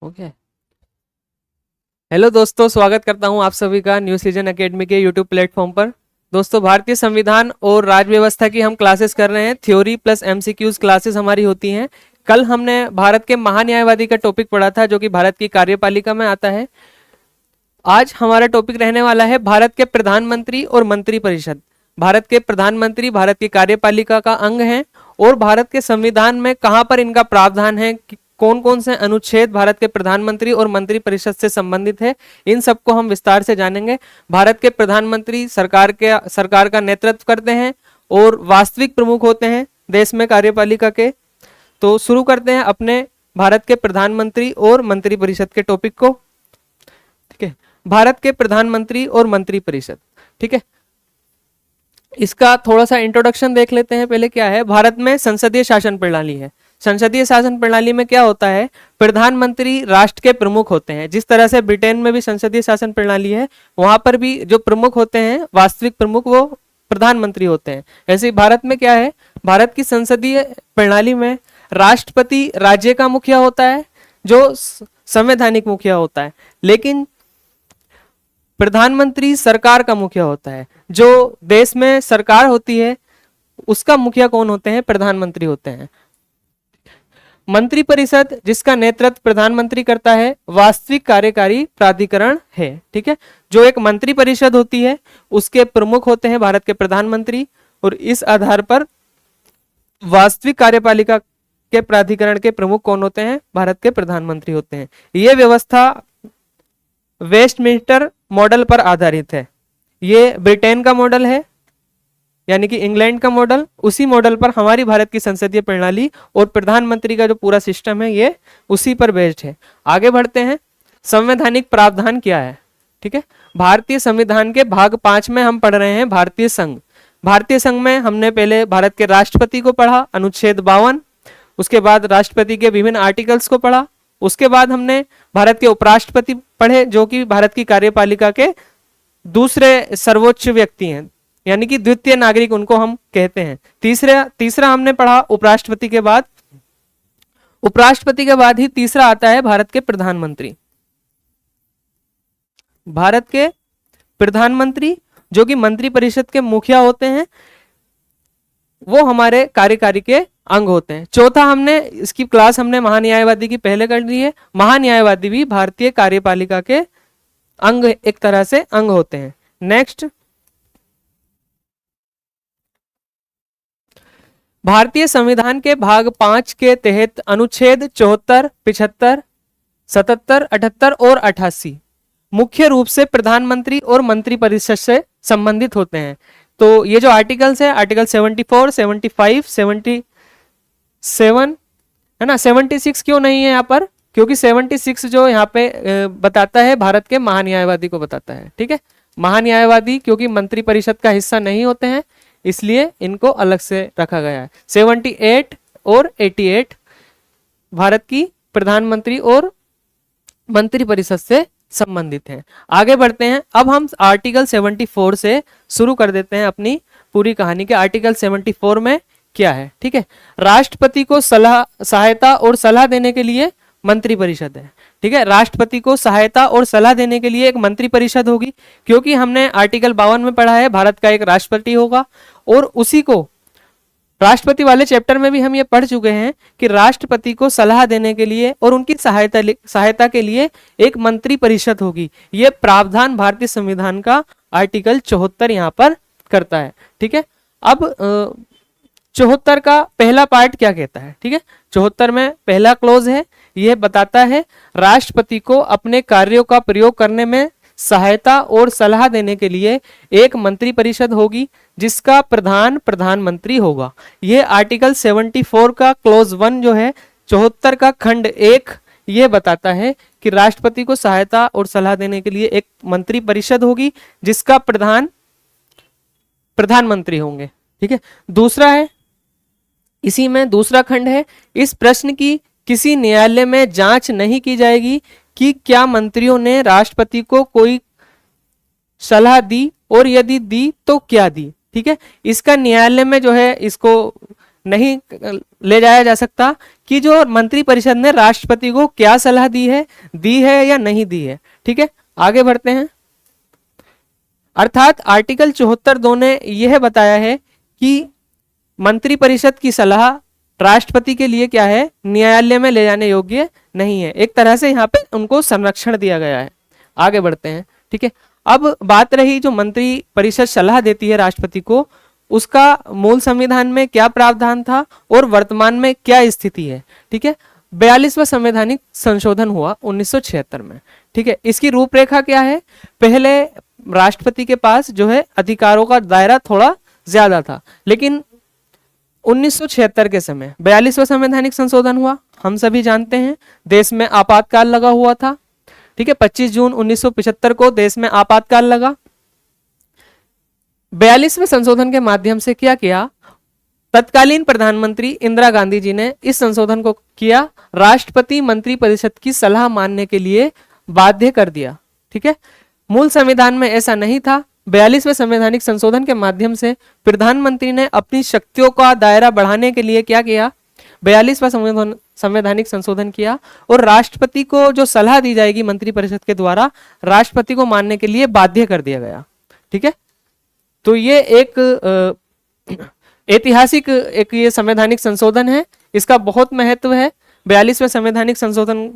Okay. Hello दोस्तों, स्वागत करता हूं आप सभी का न्यू सीजन एकेडमी के यूट्यूब प्लेटफॉर्म पर। दोस्तों, भारतीय संविधान और राज्य व्यवस्था की हम क्लासेस कर रहे हैं। थ्योरी प्लस एमसीक्यूज क्लासेस हमारी होती हैं। कल हमने भारत के महान्यायवादी का टॉपिक पढ़ा था, जो कि भारत की कार्यपालिका में आता है। आज हमारा टॉपिक रहने वाला है भारत के प्रधानमंत्री और मंत्री परिषद। भारत के प्रधानमंत्री भारत की कार्यपालिका का अंग है और भारत के संविधान में कहां पर इनका प्रावधान है, कौन कौन से अनुच्छेद भारत के प्रधानमंत्री और मंत्री परिषद से संबंधित है, इन सबको हम विस्तार से जानेंगे। भारत के प्रधानमंत्री सरकार का नेतृत्व करते हैं और वास्तविक प्रमुख होते हैं देश में कार्यपालिका के। तो शुरू करते हैं अपने भारत के प्रधानमंत्री और मंत्री परिषद के टॉपिक को। ठीक है, भारत के प्रधानमंत्री और मंत्री परिषद। ठीक है, इसका थोड़ा सा इंट्रोडक्शन देख लेते हैं। पहले क्या है, भारत में संसदीय शासन प्रणाली है। संसदीय शासन प्रणाली में क्या होता है, प्रधानमंत्री राष्ट्र के प्रमुख होते हैं। जिस तरह से ब्रिटेन में भी संसदीय शासन प्रणाली है, वहां पर भी जो प्रमुख होते हैं, वास्तविक प्रमुख, वो प्रधानमंत्री होते हैं। ऐसे भारत में क्या है, भारत की संसदीय प्रणाली में राष्ट्रपति राज्य का मुखिया होता है, जो संवैधानिक मुखिया होता है, लेकिन प्रधानमंत्री सरकार का मुखिया होता है। जो देश में सरकार होती है उसका मुखिया कौन होते हैं, प्रधानमंत्री होते हैं। मंत्री परिषद, जिसका नेतृत्व प्रधानमंत्री करता है, वास्तविक कार्यकारी प्राधिकरण है। ठीक है, जो एक मंत्री परिषद होती है उसके प्रमुख होते हैं भारत के प्रधानमंत्री, और इस आधार पर वास्तविक कार्यपालिका के प्राधिकरण के प्रमुख कौन होते हैं, भारत के प्रधानमंत्री होते हैं। यह व्यवस्था वेस्टमिंस्टर मॉडल पर आधारित है। ये ब्रिटेन का मॉडल है, यानी कि इंग्लैंड का मॉडल। उसी मॉडल पर हमारी भारत की संसदीय प्रणाली और प्रधानमंत्री का जो पूरा सिस्टम है, ये उसी पर बेस्ड है। आगे बढ़ते हैं, संवैधानिक प्रावधान क्या है। ठीक है, भारतीय संविधान के भाग 5 में हम पढ़ रहे हैं भारतीय संघ। भारतीय संघ में हमने पहले भारत के राष्ट्रपति को पढ़ा, अनुच्छेद 52। उसके बाद राष्ट्रपति के विभिन्न आर्टिकल्स को पढ़ा। उसके बाद हमने भारत के उपराष्ट्रपति पढ़े, जो कि भारत की कार्यपालिका के दूसरे सर्वोच्च व्यक्ति हैं, यानी कि द्वितीय नागरिक उनको हम कहते हैं। तीसरा हमने पढ़ा उपराष्ट्रपति के बाद। उपराष्ट्रपति के बाद ही तीसरा आता है भारत के प्रधानमंत्री। भारत के प्रधानमंत्री, जो कि मंत्री परिषद के मुखिया होते हैं, वो हमारे कार्यकारी के अंग होते हैं। चौथा, हमने इसकी क्लास हमने महान्यायवादी की पहले कर ली है। महान्यायवादी भी भारतीय कार्यपालिका के अंग, एक तरह से अंग होते हैं। नेक्स्ट, भारतीय संविधान के भाग 5 के तहत अनुच्छेद 74, 75, 77, 78 और 88 मुख्य रूप से प्रधानमंत्री और मंत्री परिषद से संबंधित होते हैं। तो ये जो आर्टिकल्स है, आर्टिकल 74, 75, 77 है ना, 76 क्यों नहीं है यहाँ पर, क्योंकि 76 जो यहाँ पे बताता है भारत के महान्यायवादी को बताता है। ठीक है, महान्यायवादी क्योंकि मंत्री परिषद का हिस्सा नहीं होते हैं, इसलिए इनको अलग से रखा गया है। 78 और 88 भारत की प्रधानमंत्री और मंत्री परिषद से संबंधित हैं। आगे बढ़ते हैं, अब हम आर्टिकल 74 से शुरू कर देते हैं अपनी पूरी कहानी के। आर्टिकल 74 में क्या है। ठीक है, राष्ट्रपति को सहायता और सलाह देने के लिए मंत्री परिषद है। ठीक है, राष्ट्रपति को सहायता और सलाह देने के लिए एक मंत्री परिषद होगी, क्योंकि हमने आर्टिकल 52 में पढ़ा है भारत का एक राष्ट्रपति होगा, और उसी को राष्ट्रपति वाले चैप्टर में भी हम ये पढ़ चुके हैं कि राष्ट्रपति को सलाह देने के लिए और उनकी सहायता के लिए एक मंत्री परिषद होगी। ये प्रावधान भारतीय संविधान का आर्टिकल 74 यहाँ पर करता है। ठीक है, अब 74 का पहला पार्ट क्या कहता है। ठीक है, 74 में पहला क्लोज है, यह बताता है राष्ट्रपति को अपने कार्यों का प्रयोग करने में सहायता और सलाह देने के लिए एक मंत्री परिषद होगी, जिसका प्रधान प्रधानमंत्री होगा। यह आर्टिकल 74 का क्लोज 1 जो है, 74 का खंड 1, यह बताता है कि राष्ट्रपति को सहायता और सलाह देने के लिए एक मंत्री परिषद होगी, जिसका प्रधान प्रधानमंत्री होंगे। ठीक है, दूसरा है, इसी में दूसरा खंड है, इस प्रश्न की किसी न्यायालय में जांच नहीं की जाएगी कि क्या मंत्रियों ने राष्ट्रपति को कोई सलाह दी, और यदि दी तो क्या दी। ठीक है, इसका न्यायालय में जो है इसको नहीं ले जाया जा सकता, कि जो मंत्री परिषद ने राष्ट्रपति को क्या सलाह दी है या नहीं दी है। ठीक है, आगे बढ़ते हैं। अर्थात आर्टिकल 74(2) ने यह बताया है कि मंत्री परिषद की सलाह राष्ट्रपति के लिए क्या है, न्यायालय में ले जाने योग्य नहीं है। एक तरह से यहाँ पे उनको संरक्षण दिया गया है। आगे बढ़ते हैं। ठीक है, अब बात रही जो मंत्री परिषद सलाह देती है राष्ट्रपति को, उसका मूल संविधान में क्या प्रावधान था और वर्तमान में क्या स्थिति है। ठीक है, 42वां संवैधानिक संशोधन हुआ 1976 में। ठीक है, इसकी रूपरेखा क्या है, पहले राष्ट्रपति के पास जो है अधिकारों का दायरा थोड़ा ज्यादा था, लेकिन 1976 के समय 42वां संवैधानिक संशोधन हुआ। हम सभी जानते हैं देश में आपातकाल लगा हुआ था। ठीक है, 25 जून 1975 को देश में आपातकाल लगा। 42वें संशोधन के माध्यम से क्या किया, तत्कालीन प्रधानमंत्री इंदिरा गांधी जी ने इस संशोधन को किया, राष्ट्रपति मंत्री परिषद की सलाह मानने के लिए बाध्य कर दिया। ठीक है, मूल संविधान में ऐसा नहीं था। 42वें संवैधानिक संशोधन के माध्यम से प्रधानमंत्री ने अपनी शक्तियों का दायरा बढ़ाने के लिए क्या किया, 42वां संवैधानिक संशोधन किया और राष्ट्रपति को जो सलाह दी जाएगी मंत्री परिषद के द्वारा, राष्ट्रपति को मानने के लिए बाध्य कर दिया गया। ठीक है, तो ये एक ऐतिहासिक एक ये संवैधानिक संशोधन है, इसका बहुत महत्व है। 42वें संवैधानिक संशोधन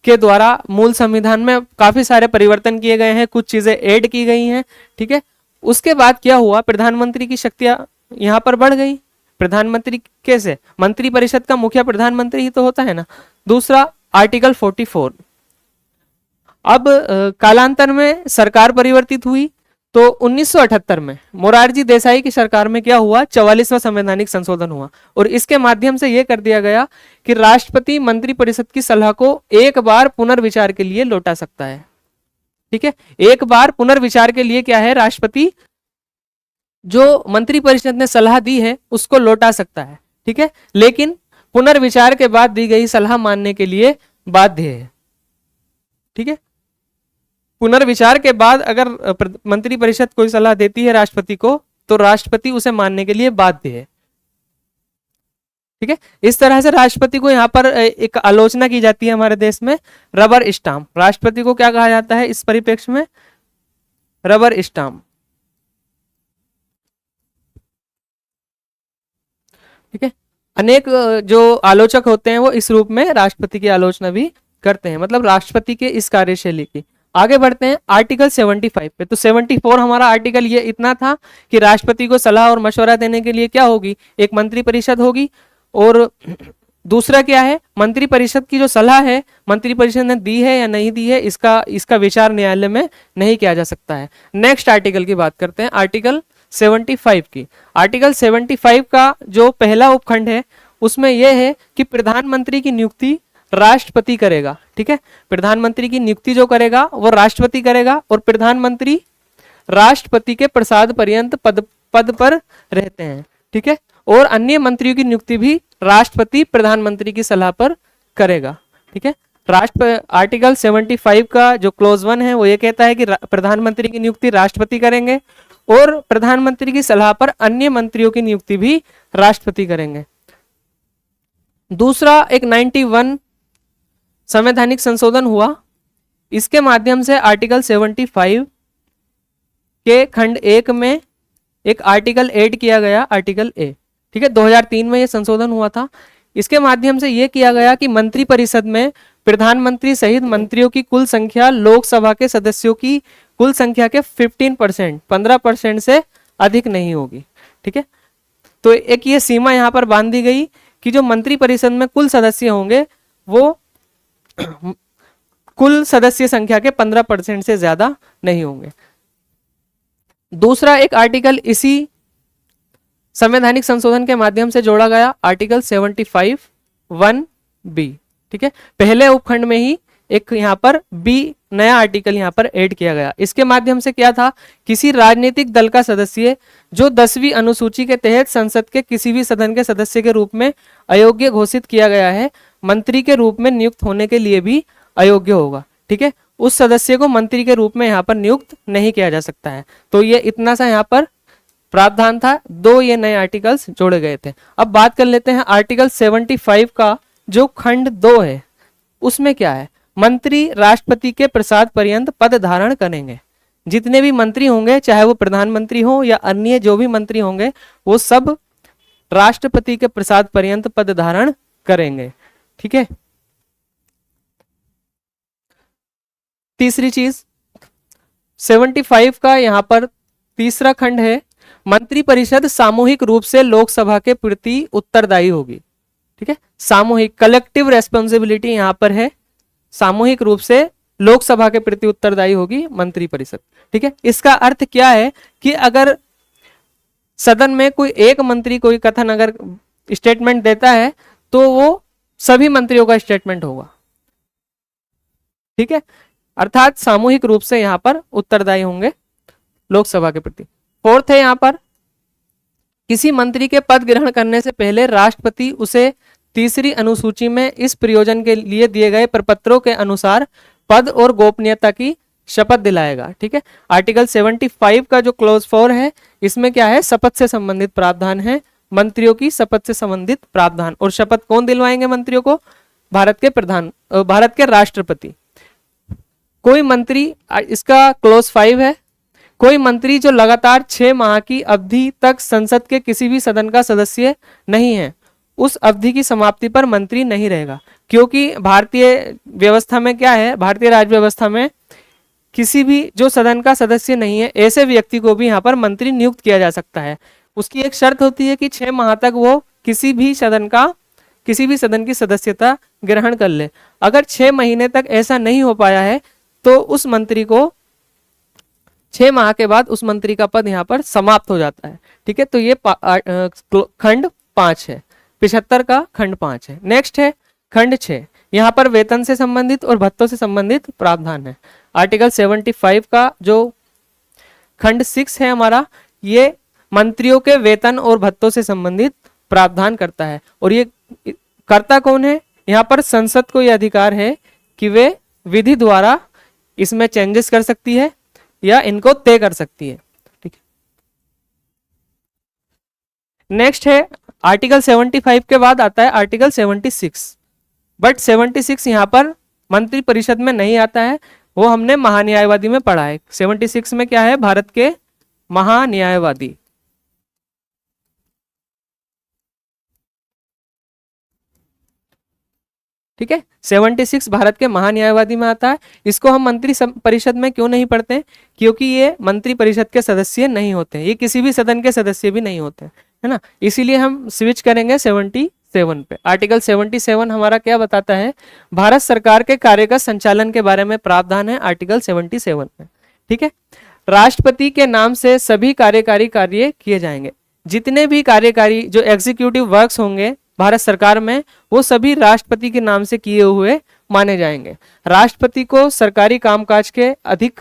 के द्वारा मूल संविधान में काफी सारे परिवर्तन किए गए हैं, कुछ चीजें ऐड की गई हैं। ठीक है, उसके बाद क्या हुआ, प्रधानमंत्री की शक्तियां यहां पर बढ़ गई। प्रधानमंत्री कैसे, मंत्री परिषद का मुखिया प्रधानमंत्री ही तो होता है ना। दूसरा आर्टिकल 44, अब कालांतर में सरकार परिवर्तित हुई तो 1978 में मोरारजी देसाई की सरकार में क्या हुआ, 44वां संवैधानिक संशोधन हुआ और इसके माध्यम से यह कर दिया गया कि राष्ट्रपति मंत्री परिषद की सलाह को एक बार पुनर्विचार के लिए लौटा सकता है। ठीक है, एक बार पुनर्विचार के लिए क्या है, राष्ट्रपति जो मंत्री परिषद ने सलाह दी है उसको लौटा सकता है। ठीक है, लेकिन पुनर्विचार के बाद दी गई सलाह मानने के लिए बाध्य है। ठीक है, पुनर्विचार के बाद अगर मंत्री परिषद कोई सलाह देती है राष्ट्रपति को तो राष्ट्रपति उसे मानने के लिए बाध्य है। ठीक है, इस तरह से राष्ट्रपति को यहाँ पर एक आलोचना की जाती है हमारे देश में, रबर स्टाम्प। राष्ट्रपति को क्या कहा जाता है इस परिप्रेक्ष्य में, रबर स्टाम्प। ठीक है, अनेक जो आलोचक होते हैं वो इस रूप में राष्ट्रपति की आलोचना भी करते हैं, मतलब राष्ट्रपति के इस कार्यशैली की। आगे बढ़ते हैं आर्टिकल 75 पे। तो 74 हमारा आर्टिकल ये इतना था कि राष्ट्रपति को सलाह और मशवरा देने के लिए क्या होगी, एक मंत्री परिषद होगी। और दूसरा क्या है, मंत्री परिषद की जो सलाह है मंत्री परिषद ने दी है या नहीं दी है, इसका विचार न्यायालय में नहीं किया जा सकता है। नेक्स्ट आर्टिकल की बात करते हैं, आर्टिकल 75 की। आर्टिकल 75 का जो पहला उपखंड है उसमें यह है कि प्रधानमंत्री की नियुक्ति राष्ट्रपति करेगा। ठीक है, प्रधानमंत्री की नियुक्ति जो करेगा वो राष्ट्रपति करेगा और प्रधानमंत्री राष्ट्रपति के प्रसाद पर्यंत पद पर रहते हैं। ठीक है, और अन्य मंत्रियों की नियुक्ति भी राष्ट्रपति प्रधानमंत्री की सलाह पर करेगा। ठीक है, आर्टिकल 75 का जो क्लोज 1 है वो ये कहता है कि प्रधानमंत्री की नियुक्ति राष्ट्रपति करेंगे और प्रधानमंत्री की सलाह पर अन्य मंत्रियों की नियुक्ति भी राष्ट्रपति करेंगे। दूसरा एक 91 संवैधानिक संशोधन हुआ, इसके माध्यम से आर्टिकल 75 के खंड 1 में एक आर्टिकल ऐड किया गया, आर्टिकल ए। ठीक है, 2003 में यह संशोधन हुआ था। इसके माध्यम से यह किया गया कि मंत्री परिषद में प्रधानमंत्री सहित मंत्रियों की कुल संख्या लोकसभा के सदस्यों की कुल संख्या के 15% से अधिक नहीं होगी। ठीक है, तो एक ये सीमा यहां पर बांध दी गई कि जो मंत्री परिषद में कुल सदस्य होंगे वो कुल सदस्य संख्या के 15% से ज्यादा नहीं होंगे। दूसरा एक आर्टिकल इसी संवैधानिक संशोधन के माध्यम से जोड़ा गया, आर्टिकल 75(1)(b। ठीक है, पहले उपखंड में ही एक यहाँ पर बी नया आर्टिकल यहाँ पर ऐड किया गया। इसके माध्यम से क्या था, किसी राजनीतिक दल का सदस्य जो 10वीं अनुसूची के तहत संसद के किसी भी सदन के सदस्य के रूप में अयोग्य घोषित किया गया है, मंत्री के रूप में नियुक्त होने के लिए भी अयोग्य होगा। ठीक है, उस सदस्य को मंत्री के रूप में यहाँ पर नियुक्त नहीं किया जा सकता है। तो ये इतना सा यहाँ पर प्रावधान था, 2 ये नए आर्टिकल्स जोड़े गए थे। अब बात कर लेते हैं आर्टिकल 75 का जो खंड 2 है उसमें क्या है, मंत्री राष्ट्रपति के प्रसाद पर्यंत पद धारण करेंगे। जितने भी मंत्री होंगे, चाहे वो प्रधानमंत्री हो या अन्य जो भी मंत्री होंगे, वो सब राष्ट्रपति के प्रसाद पर्यंत पद धारण करेंगे। ठीक है। तीसरी चीज 75 का यहां पर तीसरा खंड है, मंत्री परिषद सामूहिक रूप से लोकसभा के प्रति उत्तरदायी होगी। ठीक है, सामूहिक, कलेक्टिव रेस्पॉन्सिबिलिटी यहां पर है, सामूहिक रूप से लोकसभा के प्रति उत्तरदायी होगी मंत्री परिषद। ठीक है, इसका अर्थ क्या है कि अगर सदन में कोई एक मंत्री कोई कथन अगर स्टेटमेंट देता है तो वो सभी मंत्रियों का स्टेटमेंट होगा। ठीक है, अर्थात सामूहिक रूप से यहां पर उत्तरदायी होंगे लोकसभा के प्रति। फोर्थ है यहां पर, किसी मंत्री के पद ग्रहण करने से पहले राष्ट्रपति उसे तीसरी अनुसूची में इस प्रयोजन के लिए दिए गए प्रपत्रों के अनुसार पद और गोपनीयता की शपथ दिलाएगा। ठीक है, आर्टिकल 75 का जो क्लोज 4 है इसमें क्या है, शपथ से संबंधित प्रावधान है, मंत्रियों की शपथ से संबंधित प्रावधान। और शपथ कौन दिलवाएंगे मंत्रियों को, भारत के राष्ट्रपति। कोई मंत्री, इसका क्लोज 5 है, कोई मंत्री जो लगातार 6 माह की अवधि तक संसद के किसी भी सदन का सदस्य नहीं है, उस अवधि की समाप्ति पर मंत्री नहीं रहेगा। क्योंकि भारतीय व्यवस्था में क्या है, भारतीय राज्य व्यवस्था में किसी भी जो सदन का सदस्य नहीं है ऐसे व्यक्ति को भी यहाँ पर मंत्री नियुक्त किया जा सकता है। उसकी एक शर्त होती है कि 6 माह तक वो किसी भी सदन की सदस्यता ग्रहण कर ले। अगर 6 महीने तक ऐसा नहीं हो पाया है तो उस मंत्री को 6 माह के बाद उस मंत्री का पद यहाँ पर समाप्त हो जाता है। ठीक है, तो ये खंड 5 है, 75 का खंड 5 है। नेक्स्ट है खंड 6, यहाँ पर वेतन से संबंधित और भत्तों से संबंधित प्रावधान है। आर्टिकल 75 का जो खंड 6 है हमारा, ये मंत्रियों के वेतन और भत्तों से संबंधित प्रावधान करता है। और ये करता कौन है, यहाँ पर संसद को यह अधिकार है कि वे विधि द्वारा इसमें चेंजेस कर सकती है या इनको तय कर सकती है। ठीक है, नेक्स्ट है आर्टिकल 75 के बाद आता है आर्टिकल 76, बट 76 यहाँ पर मंत्री परिषद में नहीं आता है, वो हमने महान्यायवादी में पढ़ा है। 76 में क्या है, भारत के महान्यायवादी। ठीक है, 76 भारत के महान्यायवादी में आता है। इसको हम मंत्री परिषद में क्यों नहीं पढ़ते, क्योंकि ये मंत्री परिषद के सदस्य नहीं होते, ये किसी भी सदन के सदस्य भी नहीं होते, है ना। इसीलिए हम स्विच करेंगे 77 पे। आर्टिकल 77 हमारा क्या बताता है, भारत सरकार के कार्य का संचालन के बारे में प्रावधान है आर्टिकल 77 में। ठीक है, राष्ट्रपति के नाम से सभी कार्यकारी कार्य किए जाएंगे। जितने भी कार्यकारी जो एग्जीक्यूटिव वर्क्स होंगे भारत सरकार में, वो सभी राष्ट्रपति के नाम से किए हुए माने जाएंगे। राष्ट्रपति को सरकारी कामकाज के अधिक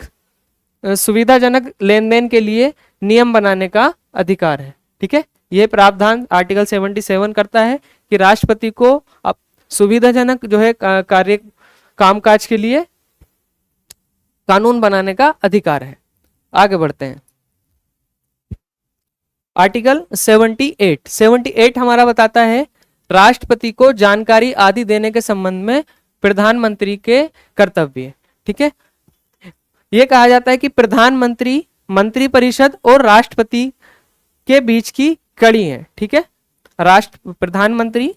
सुविधाजनक लेन देन के लिए नियम बनाने का अधिकार है। ठीक है, यह प्रावधान आर्टिकल 77 करता है कि राष्ट्रपति को अब सुविधाजनक जो है कार्य कामकाज के लिए कानून बनाने का अधिकार है। आगे बढ़ते हैं, आर्टिकल 78 हमारा बताता है राष्ट्रपति को जानकारी आदि देने के संबंध में प्रधानमंत्री के कर्तव्य। ठीक है, यह कहा जाता है कि प्रधानमंत्री मंत्री परिषद और राष्ट्रपति के बीच की कड़ी है। ठीक है, प्रधानमंत्री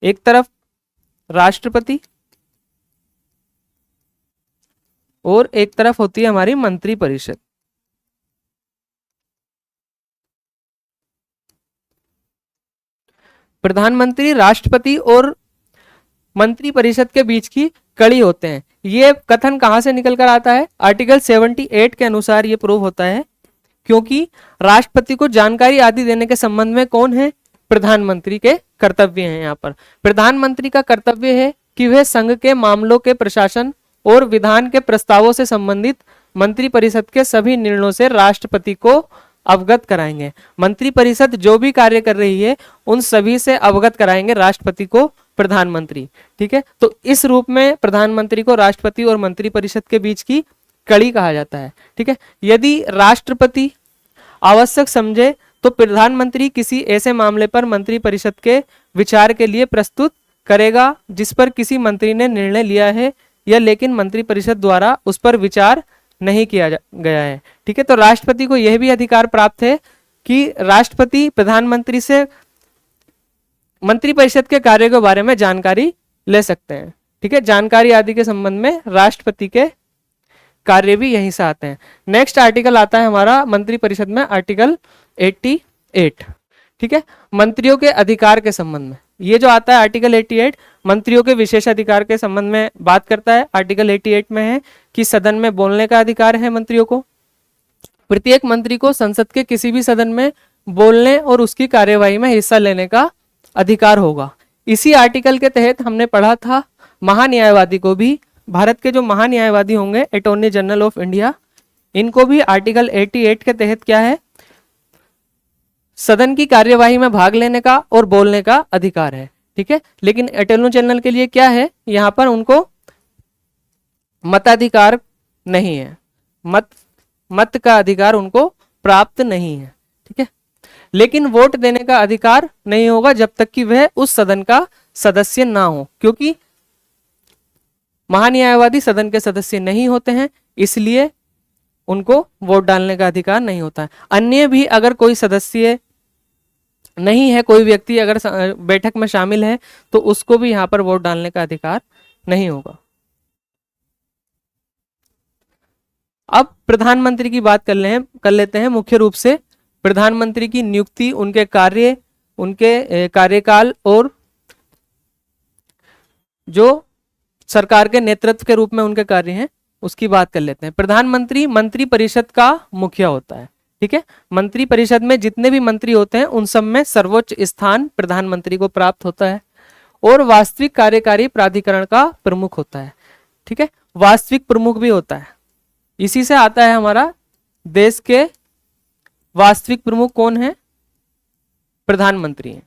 एक तरफ, राष्ट्रपति और एक तरफ होती है हमारी मंत्री परिषद। प्रधानमंत्री राष्ट्रपति और मंत्री परिषद के बीच की कड़ी होते हैं। ये कथन कहां से निकल कर आता है, आर्टिकल 78 के अनुसार ये प्रूव होता है क्योंकि राष्ट्रपति को जानकारी आदि देने के संबंध में कौन है, प्रधानमंत्री के कर्तव्य हैं। यहाँ पर प्रधानमंत्री का कर्तव्य है कि वह संघ के मामलों के प्रशासन और विधान के प्रस्तावों से संबंधित मंत्री परिषद के सभी निर्णयों से राष्ट्रपति को अवगत कराएंगे। मंत्री परिषद जो भी कार्य कर रही है उन सभी से अवगत कराएंगे राष्ट्रपति को प्रधानमंत्री। ठीक है, तो इस रूप में प्रधानमंत्री को राष्ट्रपति और मंत्री परिषद के बीच की कड़ी कहा जाता है। ठीक है, यदि राष्ट्रपति आवश्यक समझे तो प्रधानमंत्री किसी ऐसे मामले पर मंत्री परिषद के विचार के लिए प्रस्तुत करेगा जिस पर किसी मंत्री ने निर्णय लिया है या लेकिन मंत्री परिषद द्वारा उस पर विचार नहीं किया गया है। ठीक है, तो राष्ट्रपति को यह भी अधिकार प्राप्त है कि राष्ट्रपति प्रधानमंत्री से मंत्री परिषद के कार्य के बारे में जानकारी ले सकते हैं। ठीक है, जानकारी आदि के संबंध में राष्ट्रपति के कार्य भी यहीं से आते हैं। नेक्स्ट आर्टिकल आता है हमारा मंत्री परिषद में, आर्टिकल 88। ठीक है, मंत्रियों के अधिकार के संबंध में ये जो आता है आर्टिकल 88 मंत्रियों के विशेष अधिकार के संबंध में बात करता है। आर्टिकल 88 में है कि सदन में बोलने का अधिकार है मंत्रियों को। प्रत्येक मंत्री को संसद के किसी भी सदन में बोलने और उसकी कार्यवाही में हिस्सा लेने का अधिकार होगा। इसी आर्टिकल के तहत हमने पढ़ा था महान्यायवादी को भी, भारत के जो महान्यायवादी होंगे अटॉर्नी जनरल ऑफ इंडिया, इनको भी आर्टिकल 88 के तहत क्या है, सदन की कार्यवाही में भाग लेने का और बोलने का अधिकार है। ठीक है, लेकिन अटॉर्नी जनरल के लिए क्या है, यहां पर उनको मताधिकार नहीं है, मत का अधिकार उनको प्राप्त नहीं है। ठीक है, लेकिन वोट देने का अधिकार नहीं होगा जब तक कि वह उस सदन का सदस्य ना हो, क्योंकि महान्यायवादी सदन के सदस्य नहीं होते हैं, इसलिए उनको वोट डालने का अधिकार नहीं होता है। अन्य भी अगर कोई सदस्य नहीं है, कोई व्यक्ति अगर बैठक में शामिल है तो उसको भी यहां पर वोट डालने का अधिकार नहीं होगा। अब प्रधानमंत्री की बात कर लेते हैं। मुख्य रूप से प्रधानमंत्री की नियुक्ति, उनके कार्य, उनके कार्यकाल और जो सरकार के नेतृत्व के रूप में उनके कार्य हैं उसकी बात कर लेते हैं। प्रधानमंत्री मंत्री परिषद का मुखिया होता है। ठीक है, मंत्री परिषद में जितने भी मंत्री होते हैं उन सब में सर्वोच्च स्थान प्रधानमंत्री को प्राप्त होता है और वास्तविक कार्यकारी प्राधिकरण का प्रमुख होता है। ठीक है, वास्तविक प्रमुख भी होता है। इसी से आता है हमारा देश के वास्तविक प्रमुख कौन है, प्रधानमंत्री है।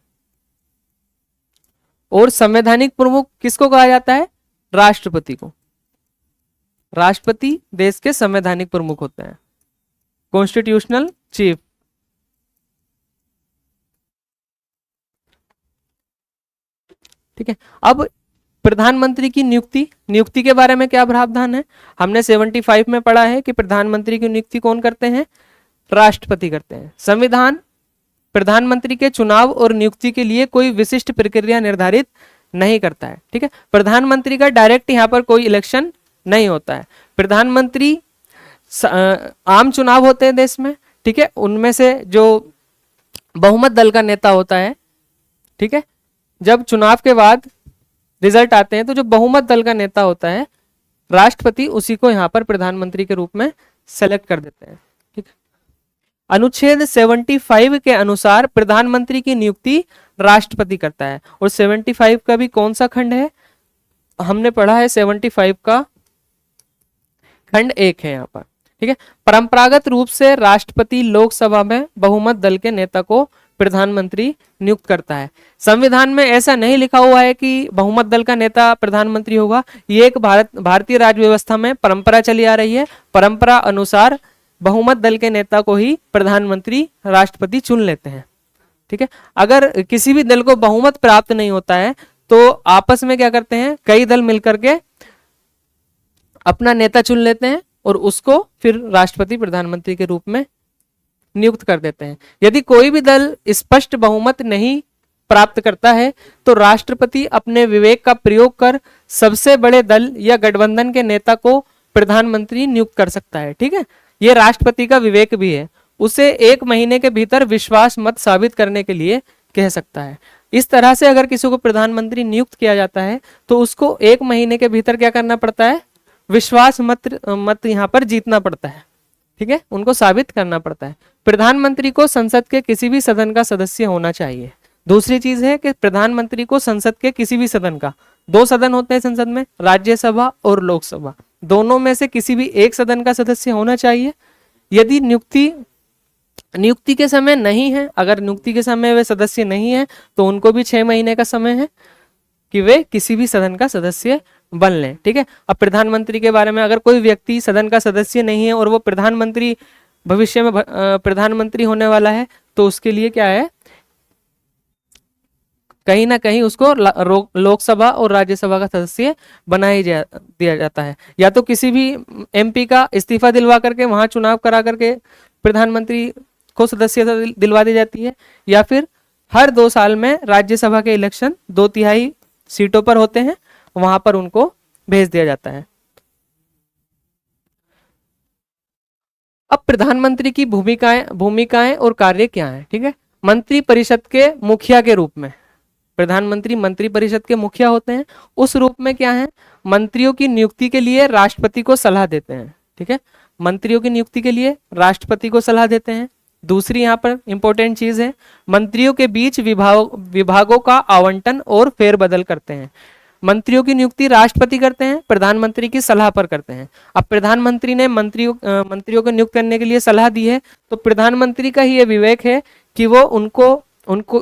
और संवैधानिक प्रमुख किसको कहा जाता है, राष्ट्रपति को। राष्ट्रपति देश के संवैधानिक प्रमुख होते हैं, कॉन्स्टिट्यूशनल चीफ। ठीक है, अब प्रधानमंत्री की नियुक्ति के बारे में क्या प्रावधान है, हमने 75 में पढ़ा है कि प्रधानमंत्री की नियुक्ति कौन करते हैं, राष्ट्रपति करते हैं। संविधान प्रधानमंत्री के चुनाव और नियुक्ति के लिए कोई विशिष्ट प्रक्रिया निर्धारित नहीं करता है। ठीक है, प्रधानमंत्री का डायरेक्ट यहाँ पर कोई इलेक्शन नहीं होता है। प्रधानमंत्री आम चुनाव होते हैं देश में। ठीक है, उनमें से जो बहुमत दल का नेता होता है, ठीक है, जब चुनाव के बाद रिजल्ट आते हैं तो जो बहुमत दल का नेता होता है राष्ट्रपति, उसी को यहाँ पर प्रधानमंत्री के रूप में सेलेक्ट कर देते हैं। ठीक है, अनुच्छेद 75 के अनुसार प्रधानमंत्री की नियुक्ति राष्ट्रपति करता है। और 75 का भी कौन सा खंड है, हमने पढ़ा है 75 का खंड 1 है यहाँ पर। ठीक है, परंपरागत रूप से राष्ट्रपति लोकसभा में बहुमत दल के नेता को प्रधानमंत्री नियुक्त करता है। संविधान में ऐसा नहीं लिखा हुआ है कि बहुमत दल का नेता प्रधानमंत्री होगा। ये एक भारतीय राज्य व्यवस्था में परंपरा चली आ रही है। परंपरा अनुसार बहुमत दल के नेता को ही प्रधानमंत्री राष्ट्रपति चुन लेते हैं। ठीक है, अगर किसी भी दल को बहुमत प्राप्त नहीं होता है तो आपस में क्या करते हैं, कई दल मिलकर के अपना नेता चुन लेते हैं और उसको फिर राष्ट्रपति प्रधानमंत्री के रूप में नियुक्त कर देते हैं। यदि कोई भी दल स्पष्ट बहुमत नहीं प्राप्त करता है तो राष्ट्रपति अपने विवेक का प्रयोग कर सबसे बड़े दल या गठबंधन के नेता को प्रधानमंत्री नियुक्त कर सकता है। ठीक है, यह राष्ट्रपति का विवेक भी है। उसे 1 महीने के भीतर विश्वास मत साबित करने के लिए कह सकता है। इस तरह से अगर किसी को प्रधानमंत्री नियुक्त किया जाता है तो उसको 1 महीने के भीतर क्या करना पड़ता है, विश्वास मत यहाँ पर जीतना पड़ता है। ठीक है, उनको साबित करना पड़ता है। प्रधानमंत्री को संसद के किसी भी सदन का सदस्य होना चाहिए। दूसरी चीज है कि प्रधानमंत्री को संसद के किसी भी सदन का, 2 सदन होते हैं संसद में, राज्यसभा और लोकसभा, दोनों में से किसी भी एक सदन का सदस्य होना चाहिए। यदि नियुक्ति के समय नहीं है, अगर नियुक्ति के समय वे सदस्य नहीं है तो उनको भी 6 महीने का समय है कि वे किसी भी सदन का सदस्य बन लें। ठीक है, अब प्रधानमंत्री के बारे में, अगर कोई व्यक्ति सदन का सदस्य नहीं है और वो प्रधानमंत्री भविष्य में प्रधानमंत्री होने वाला है तो उसके लिए क्या है, कहीं ना कहीं उसको लोकसभा और राज्यसभा का सदस्य दिया जाता है। या तो किसी भी एमपी का इस्तीफा दिलवा करके वहां चुनाव करा करके प्रधानमंत्री को सदस्यता दिलवा दी जाती है, या फिर हर 2 साल में राज्यसभा के इलेक्शन 2/3 सीटों पर होते हैं, वहां पर उनको भेज दिया जाता है। अब प्रधानमंत्री की भूमिकाएं और कार्य क्या है, ठीक है। मंत्री परिषद के मुखिया के रूप में प्रधानमंत्री मंत्री परिषद के मुखिया होते हैं। उस रूप में क्या है, मंत्रियों की नियुक्ति के लिए राष्ट्रपति को सलाह देते हैं, ठीक है। मंत्रियों की नियुक्ति के लिए राष्ट्रपति को सलाह देते हैं। दूसरी यहाँ पर इंपॉर्टेंट चीज है, मंत्रियों के बीच विभागों का आवंटन और फेरबदल करते हैं। मंत्रियों की नियुक्ति राष्ट्रपति करते हैं, प्रधानमंत्री की सलाह पर करते हैं। अब प्रधानमंत्री ने मंत्रियों को नियुक्त करने के लिए सलाह दी है, तो प्रधानमंत्री का ही ये विवेक है कि वो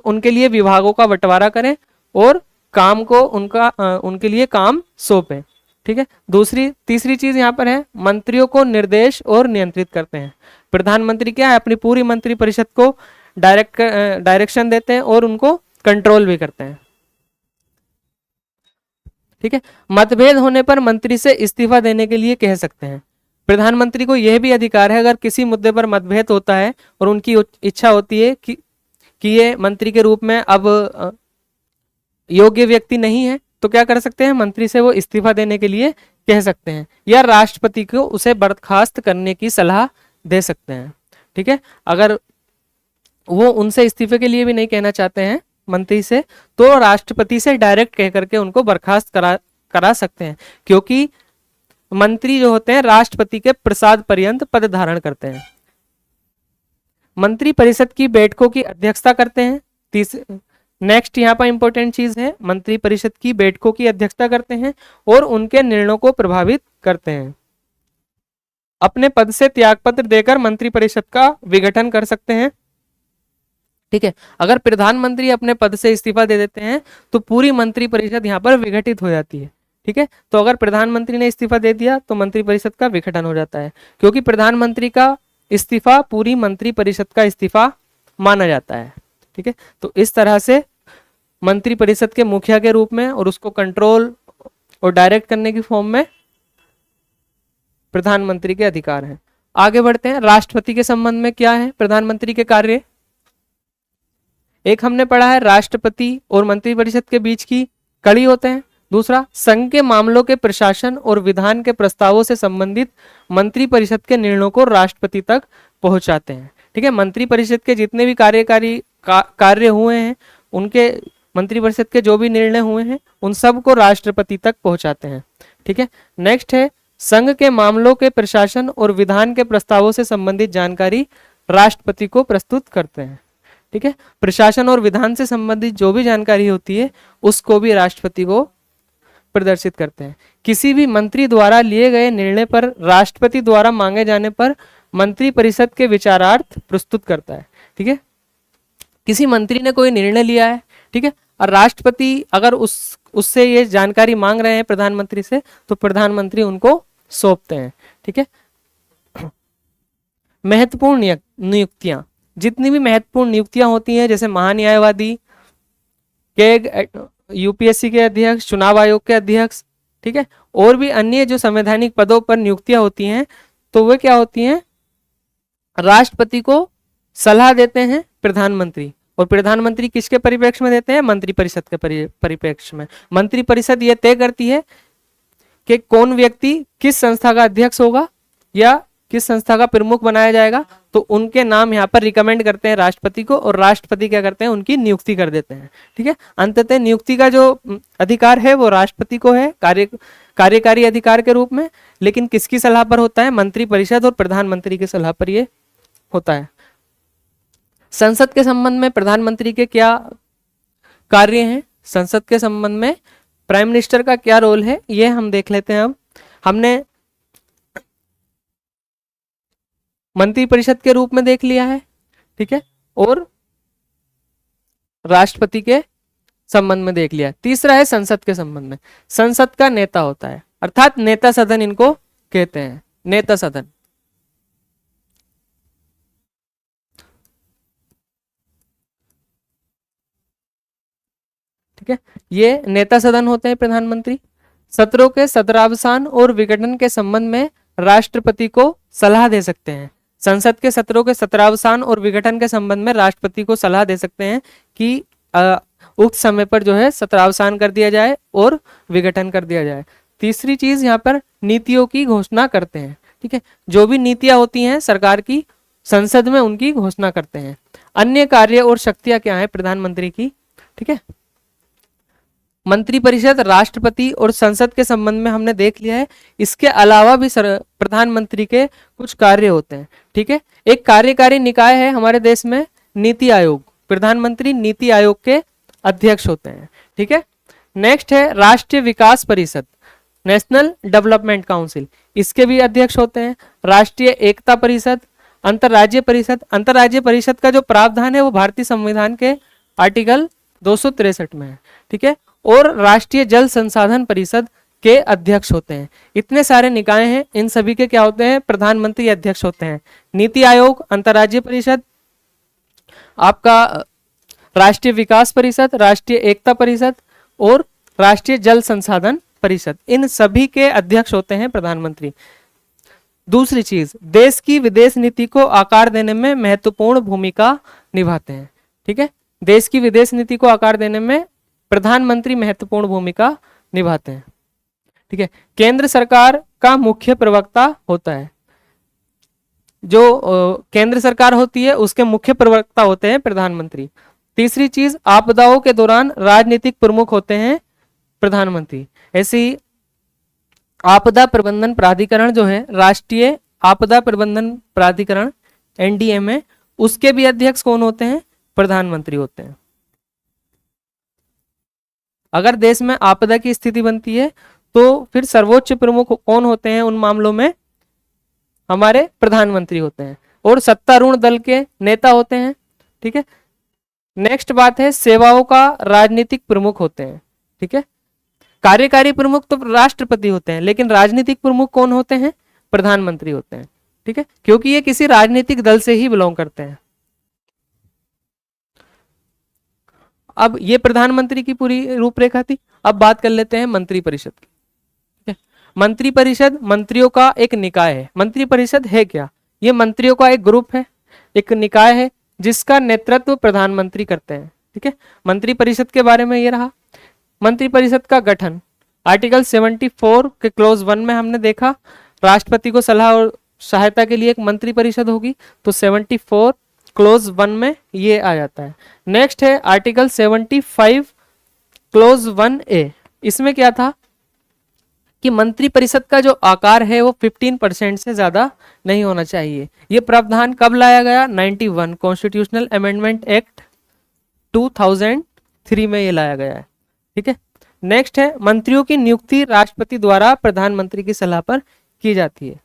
उनके लिए विभागों का बंटवारा करें और काम को उनके लिए काम सौंपें, ठीक है। तीसरी चीज यहाँ पर है, मंत्रियों को निर्देश और नियंत्रित करते हैं। प्रधानमंत्री क्या है, अपनी पूरी मंत्री परिषद को डायरेक्शन देते हैं और उनको कंट्रोल भी करते हैं, ठीक है। मतभेद होने पर मंत्री से इस्तीफा देने के लिए कह सकते हैं। प्रधानमंत्री को यह भी अधिकार है, अगर किसी मुद्दे पर मतभेद होता है और उनकी इच्छा होती है कि ये मंत्री के रूप में अब योग्य व्यक्ति नहीं है, तो क्या कर सकते हैं, मंत्री से वो इस्तीफा देने के लिए कह सकते हैं, या राष्ट्रपति को उसे बर्खास्त करने की सलाह दे सकते हैं, ठीक है। अगर वो उनसे इस्तीफे के लिए भी नहीं कहना चाहते हैं मंत्री से, तो राष्ट्रपति से डायरेक्ट कह करके उनको बर्खास्त करा सकते हैं, क्योंकि मंत्री जो होते हैं राष्ट्रपति के प्रसाद पर्यंत पद धारण करते हैं। मंत्री परिषद की बैठकों की अध्यक्षता करते हैं। नेक्स्ट यहाँ पर इंपॉर्टेंट चीज है, मंत्री परिषद की बैठकों की अध्यक्षता करते हैं और उनके निर्णयों को प्रभावित करते हैं। अपने पद से त्यागपत्र देकर मंत्री परिषद का विघटन कर सकते हैं, ठीक है। अगर प्रधानमंत्री अपने पद से इस्तीफा दे देते हैं तो पूरी मंत्री परिषद यहाँ पर विघटित हो जाती है, ठीक है। तो अगर प्रधानमंत्री ने इस्तीफा दे दिया तो मंत्री परिषद का विघटन हो जाता है, क्योंकि प्रधानमंत्री का इस्तीफा पूरी मंत्री परिषद का इस्तीफा माना जाता है, ठीक है। तो इस तरह से मंत्री परिषद के मुखिया के रूप में और उसको कंट्रोल और डायरेक्ट करने की फॉर्म में प्रधानमंत्री के अधिकार हैं। आगे बढ़ते हैं, राष्ट्रपति के संबंध में क्या है प्रधानमंत्री के कार्य। एक हमने पढ़ा है, राष्ट्रपति और मंत्रिपरिषद के बीच की कड़ी होते हैं। दूसरा, संघ के मामलों के प्रशासन और विधान के प्रस्तावों से संबंधित मंत्रिपरिषद के निर्णयों को राष्ट्रपति तक पहुंचाते हैं, ठीक है। मंत्रिपरिषद के जितने भी कार्य हुए हैं, उनके मंत्रिपरिषद के जो भी निर्णय हुए हैं उन सब को राष्ट्रपति तक पहुंचाते हैं, ठीक है। नेक्स्ट है, संघ के मामलों के प्रशासन और विधान के प्रस्तावों से संबंधित जानकारी राष्ट्रपति को प्रस्तुत करते हैं, ठीक है। प्रशासन और विधान से संबंधित जो भी जानकारी होती है उसको भी राष्ट्रपति को प्रदर्शित करते हैं। किसी भी मंत्री द्वारा लिए गए निर्णय पर राष्ट्रपति द्वारा मांगे जाने पर मंत्री परिषद के विचारार्थ प्रस्तुत करता है, ठीक है। किसी मंत्री ने कोई निर्णय लिया है, ठीक है, और राष्ट्रपति अगर उससे ये जानकारी मांग रहे हैं प्रधानमंत्री से, तो प्रधानमंत्री उनको सौंपते हैं, ठीक है। महत्वपूर्ण नियुक्तियां, जितनी भी महत्वपूर्ण नियुक्तियां होती हैं, जैसे महान्यायवादी के, यूपीएससी के अध्यक्ष, चुनाव आयोग के अध्यक्ष, ठीक है, और भी अन्य जो संवैधानिक पदों पर नियुक्तियां होती हैं, तो वे क्या होती हैं, राष्ट्रपति को सलाह देते हैं प्रधानमंत्री, और प्रधानमंत्री किसके परिप्रेक्ष्य में देते हैं, मंत्रिपरिषद के परिप्रेक्ष्य में। मंत्रिपरिषद ये तय करती है कि कौन व्यक्ति किस संस्था का अध्यक्ष होगा या किस संस्था का प्रमुख बनाया जाएगा, तो उनके नाम यहाँ पर रिकमेंड करते हैं राष्ट्रपति को, और राष्ट्रपति क्या करते हैं, उनकी नियुक्ति कर देते हैं, ठीक है। अंततः नियुक्ति का जो अधिकार है वो राष्ट्रपति को है कार्यकारी अधिकार के रूप में, लेकिन किसकी सलाह पर होता है, मंत्रिपरिषद और प्रधानमंत्री की सलाह पर ये होता है। संसद के संबंध में प्रधानमंत्री के क्या कार्य हैं, संसद के संबंध में प्राइम मिनिस्टर का क्या रोल है, ये हम देख लेते हैं। अब हमने मंत्रिपरिषद के रूप में देख लिया है, ठीक है, और राष्ट्रपति के संबंध में देख लिया। तीसरा है संसद के संबंध में, संसद का नेता होता है, अर्थात नेता सदन इनको कहते हैं, नेता सदन। ठीक है। ये नेता सदन होते हैं प्रधानमंत्री। सत्रों के सत्रावसान और विघटन के संबंध में राष्ट्रपति को सलाह दे सकते हैं। संसद के सत्रों के सत्रावसान और विघटन के संबंध में राष्ट्रपति को सलाह दे सकते हैं कि उक्त समय पर जो है सत्रावसान कर दिया जाए और विघटन कर दिया जाए। तीसरी चीज यहाँ पर नीतियों की घोषणा करते हैं। ठीक है, जो भी नीतियां होती हैं सरकार की, संसद में उनकी घोषणा करते हैं। अन्य कार्य और शक्तियां क्या है प्रधानमंत्री की? ठीक है, मंत्रिपरिषद, राष्ट्रपति और संसद के संबंध में हमने देख लिया है। इसके अलावा भी प्रधानमंत्री के कुछ कार्य होते हैं। ठीक है, एक कार्यकारी निकाय है हमारे देश में, नीति आयोग। प्रधानमंत्री नीति आयोग के अध्यक्ष होते हैं। ठीक है, नेक्स्ट है राष्ट्रीय विकास परिषद, नेशनल डेवलपमेंट काउंसिल, इसके भी अध्यक्ष होते हैं। राष्ट्रीय एकता परिषद, अंतर्राज्यीय परिषद। अंतर्राज्यीय परिषद का जो प्रावधान है वो भारतीय संविधान के आर्टिकल 263 में है। ठीक है, और राष्ट्रीय जल संसाधन परिषद के अध्यक्ष होते हैं। इतने सारे निकाय हैं, इन सभी के क्या होते हैं? प्रधानमंत्री अध्यक्ष होते हैं। नीति आयोग, अंतर्राज्यीय परिषद, आपका राष्ट्रीय विकास परिषद, राष्ट्रीय एकता परिषद और राष्ट्रीय जल संसाधन परिषद, इन सभी के अध्यक्ष होते हैं प्रधानमंत्री। दूसरी चीज, देश की विदेश नीति को आकार देने में महत्वपूर्ण भूमिका निभाते हैं। ठीक है, देश की विदेश नीति को आकार देने में प्रधानमंत्री महत्वपूर्ण भूमिका निभाते हैं। ठीक है, केंद्र सरकार का मुख्य प्रवक्ता होता है। जो केंद्र सरकार होती है उसके मुख्य प्रवक्ता होते हैं प्रधानमंत्री। तीसरी चीज, आपदाओं के दौरान राजनीतिक प्रमुख होते हैं प्रधानमंत्री। ऐसे ही आपदा प्रबंधन प्राधिकरण जो है, राष्ट्रीय आपदा प्रबंधन प्राधिकरण एनडीएमए, उसके भी अध्यक्ष कौन होते हैं? प्रधानमंत्री होते हैं। अगर देश में आपदा की स्थिति बनती है तो फिर सर्वोच्च प्रमुख कौन होते हैं उन मामलों में? हमारे प्रधानमंत्री होते हैं और सत्तारूढ़ दल के नेता होते हैं। ठीक है, नेक्स्ट बात है सेवाओं का राजनीतिक प्रमुख होते हैं। ठीक है, कार्यकारी प्रमुख तो राष्ट्रपति होते हैं, लेकिन राजनीतिक प्रमुख कौन होते हैं? प्रधानमंत्री होते हैं। ठीक है, क्योंकि ये किसी राजनीतिक दल से ही बिलोंग करते हैं। अब ये प्रधानमंत्री की पूरी रूपरेखा थी। अब बात कर लेते हैं मंत्रिपरिषद की। ठीक है, मंत्रिपरिषद मंत्रियों का एक निकाय है। मंत्रिपरिषद है क्या? ये मंत्रियों का एक ग्रुप है, एक निकाय है जिसका नेतृत्व प्रधानमंत्री करते हैं। ठीक है, मंत्रिपरिषद के बारे में ये रहा। मंत्रिपरिषद का गठन आर्टिकल 74 के क्लोज 1 में हमने देखा, राष्ट्रपति को सलाह और सहायता के लिए एक मंत्रिपरिषद होगी, तो 74 क्लोज 1 में ये आ जाता है। नेक्स्ट है आर्टिकल 75 क्लोज 1A। इसमें क्या था कि मंत्रिपरिषद का जो आकार है वो 15% से ज्यादा नहीं होना चाहिए। ये प्रावधान कब लाया गया? 91 कॉन्स्टिट्यूशनल अमेंडमेंट एक्ट 2003 में ये लाया गया है। ठीक है, नेक्स्ट है मंत्रियों की नियुक्ति राष्ट्रपति द्वारा प्रधानमंत्री की सलाह पर की जाती है।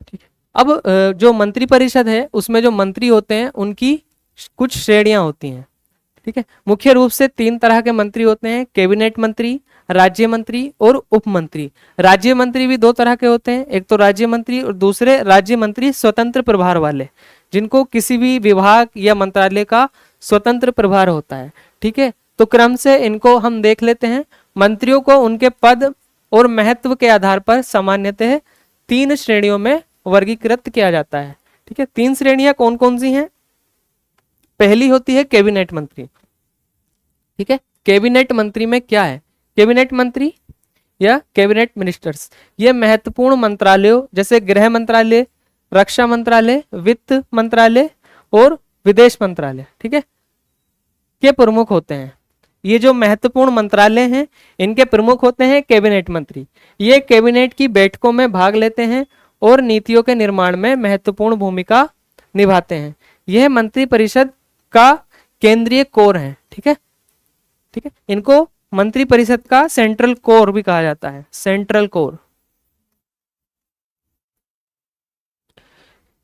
ठीक है, अब जो मंत्रिपरिषद है उसमें जो मंत्री होते हैं उनकी कुछ श्रेणियां होती हैं। ठीक है, मुख्य रूप से 3 तरह के मंत्री होते हैं, कैबिनेट मंत्री, राज्य मंत्री और उप मंत्री। राज्य मंत्री भी 2 तरह के होते हैं, एक तो राज्य मंत्री और दूसरे राज्य मंत्री स्वतंत्र प्रभार वाले, जिनको किसी भी विभाग या मंत्रालय का स्वतंत्र प्रभार होता है। ठीक है, तो क्रम से इनको हम देख लेते हैं। मंत्रियों को उनके पद और महत्व के आधार पर सामान्यतः 3 श्रेणियों में वर्गीकृत किया जाता है। ठीक है, 3 श्रेणियां कौन कौन सी हैं? पहली होती है कैबिनेट मंत्री। ठीक है, कैबिनेट मंत्री में क्या है? कैबिनेट मंत्री या कैबिनेट मिनिस्टर्स, ये महत्वपूर्ण मंत्रालयों जैसे गृह मंत्रालय, रक्षा मंत्रालय, वित्त मंत्रालय और विदेश मंत्रालय, ठीक है, के प्रमुख होते हैं। ये जो महत्वपूर्ण मंत्रालय हैं इनके प्रमुख होते हैं कैबिनेट मंत्री। ये कैबिनेट की बैठकों में भाग लेते हैं और नीतियों के निर्माण में महत्वपूर्ण भूमिका निभाते हैं। यह मंत्रिपरिषद का केंद्रीय कोर है। ठीक है, ठीक है, इनको मंत्रिपरिषद का सेंट्रल कोर भी कहा जाता है। सेंट्रल कोर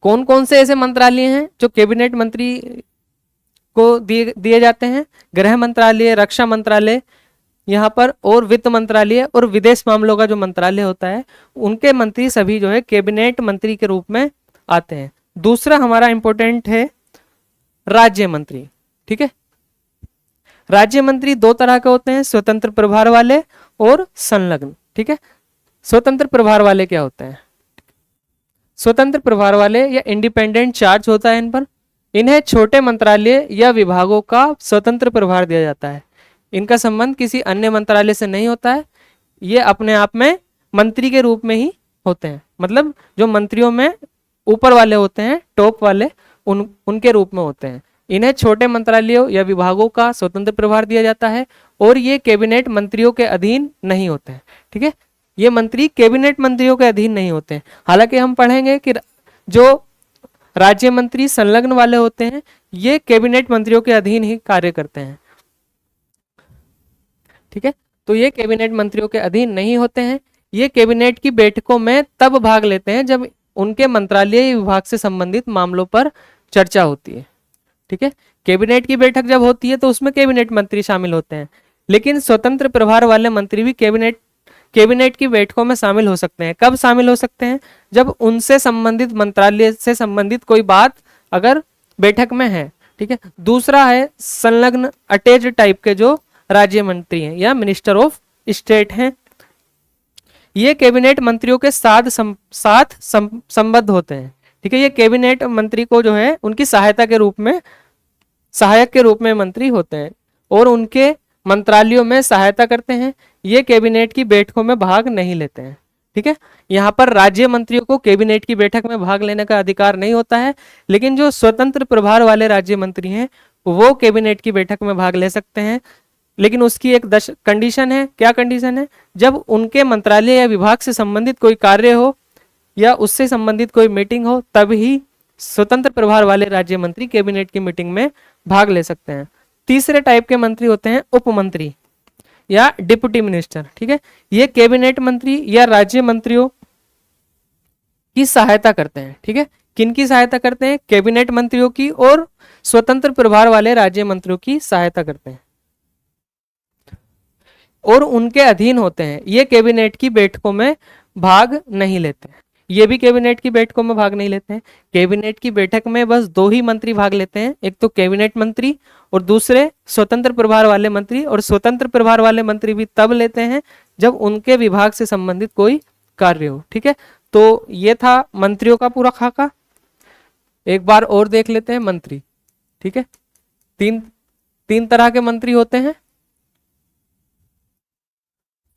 कौन कौन से ऐसे मंत्रालय हैं जो कैबिनेट मंत्री को दिए जाते हैं? गृह मंत्रालय, रक्षा मंत्रालय यहाँ पर, और वित्त मंत्रालय और विदेश मामलों का जो मंत्रालय होता है उनके मंत्री सभी जो है कैबिनेट मंत्री के रूप में आते हैं। दूसरा हमारा इंपॉर्टेंट है राज्य मंत्री। ठीक है, राज्य मंत्री दो तरह के होते हैं, स्वतंत्र प्रभार वाले और संलग्न। ठीक है, स्वतंत्र प्रभार वाले क्या होते हैं? स्वतंत्र प्रभार वाले या इंडिपेंडेंट चार्ज होता है इन पर। इन्हें छोटे मंत्रालय या विभागों का स्वतंत्र प्रभार दिया जाता है। इनका संबंध किसी अन्य मंत्रालय से नहीं होता है, ये अपने आप में मंत्री के रूप में ही होते हैं। मतलब जो मंत्रियों में ऊपर वाले होते हैं, टॉप वाले, उनके रूप में होते हैं। इन्हें छोटे मंत्रालयों या विभागों का स्वतंत्र प्रभार दिया जाता है और ये कैबिनेट मंत्रियों के अधीन नहीं होते हैं। ठीक है, ये मंत्री कैबिनेट मंत्रियों के अधीन नहीं होते हैं। हालांकि हम पढ़ेंगे कि जो राज्य मंत्री संलग्न वाले होते हैं ये कैबिनेट मंत्रियों के अधीन ही कार्य करते हैं। ठीक है, तो ये कैबिनेट मंत्रियों के अधीन नहीं होते हैं। ये कैबिनेट की बैठकों में तब भाग लेते हैं जब उनके मंत्रालय विभाग से संबंधित मामलों पर चर्चा होती है। ठीक है, कैबिनेट की बैठक जब होती है तो उसमें कैबिनेट मंत्री शामिल होते हैं, लेकिन स्वतंत्र प्रभार वाले मंत्री भी कैबिनेट की बैठकों में शामिल हो सकते हैं। कब शामिल हो सकते हैं? जब उनसे संबंधित मंत्रालय से संबंधित कोई बात अगर बैठक में है। ठीक है, दूसरा है संलग्न अटैच टाइप के जो राज्य मंत्री हैं या मिनिस्टर ऑफ स्टेट हैं, ये कैबिनेट मंत्रियों के साथ संबद्ध होते हैं। ठीक है, ये कैबिनेट मंत्री को जो है उनकी सहायता के रूप में, सहायक के रूप में मंत्री होते हैं और उनके मंत्रालयों में सहायता करते हैं। ये कैबिनेट की बैठकों में भाग नहीं लेते हैं। ठीक है, यहाँ पर राज्य मंत्रियों को कैबिनेट की बैठक में भाग लेने का अधिकार नहीं होता है, लेकिन जो स्वतंत्र प्रभार वाले राज्य मंत्री हैं वो कैबिनेट की बैठक में भाग ले सकते हैं। लेकिन उसकी एक कंडीशन है। क्या कंडीशन है? जब उनके मंत्रालय या विभाग से संबंधित कोई कार्य हो या उससे संबंधित कोई मीटिंग हो, तब ही स्वतंत्र प्रभार वाले राज्य मंत्री कैबिनेट की मीटिंग में भाग ले सकते हैं। तीसरे टाइप के मंत्री होते हैं उप मंत्री या डिप्टी मिनिस्टर। ठीक है, ये कैबिनेट मंत्री या राज्य मंत्रियों की सहायता करते हैं। ठीक है, किनकी सहायता करते हैं? कैबिनेट मंत्रियों की और स्वतंत्र प्रभार वाले राज्य मंत्रियों की सहायता करते हैं और उनके अधीन होते हैं। ये कैबिनेट की बैठकों में भाग नहीं लेते हैं। ये भी कैबिनेट की बैठकों में भाग नहीं लेते हैं। कैबिनेट की बैठक में बस दो ही मंत्री भाग लेते हैं, एक तो कैबिनेट मंत्री और दूसरे स्वतंत्र प्रभार वाले मंत्री। और स्वतंत्र प्रभार वाले मंत्री भी तब लेते हैं जब उनके विभाग से संबंधित कोई कार्य हो। ठीक है, तो ये था मंत्रियों का पूरा खाका। एक बार और देख लेते हैं मंत्री। ठीक है, तीन तरह के मंत्री होते हैं।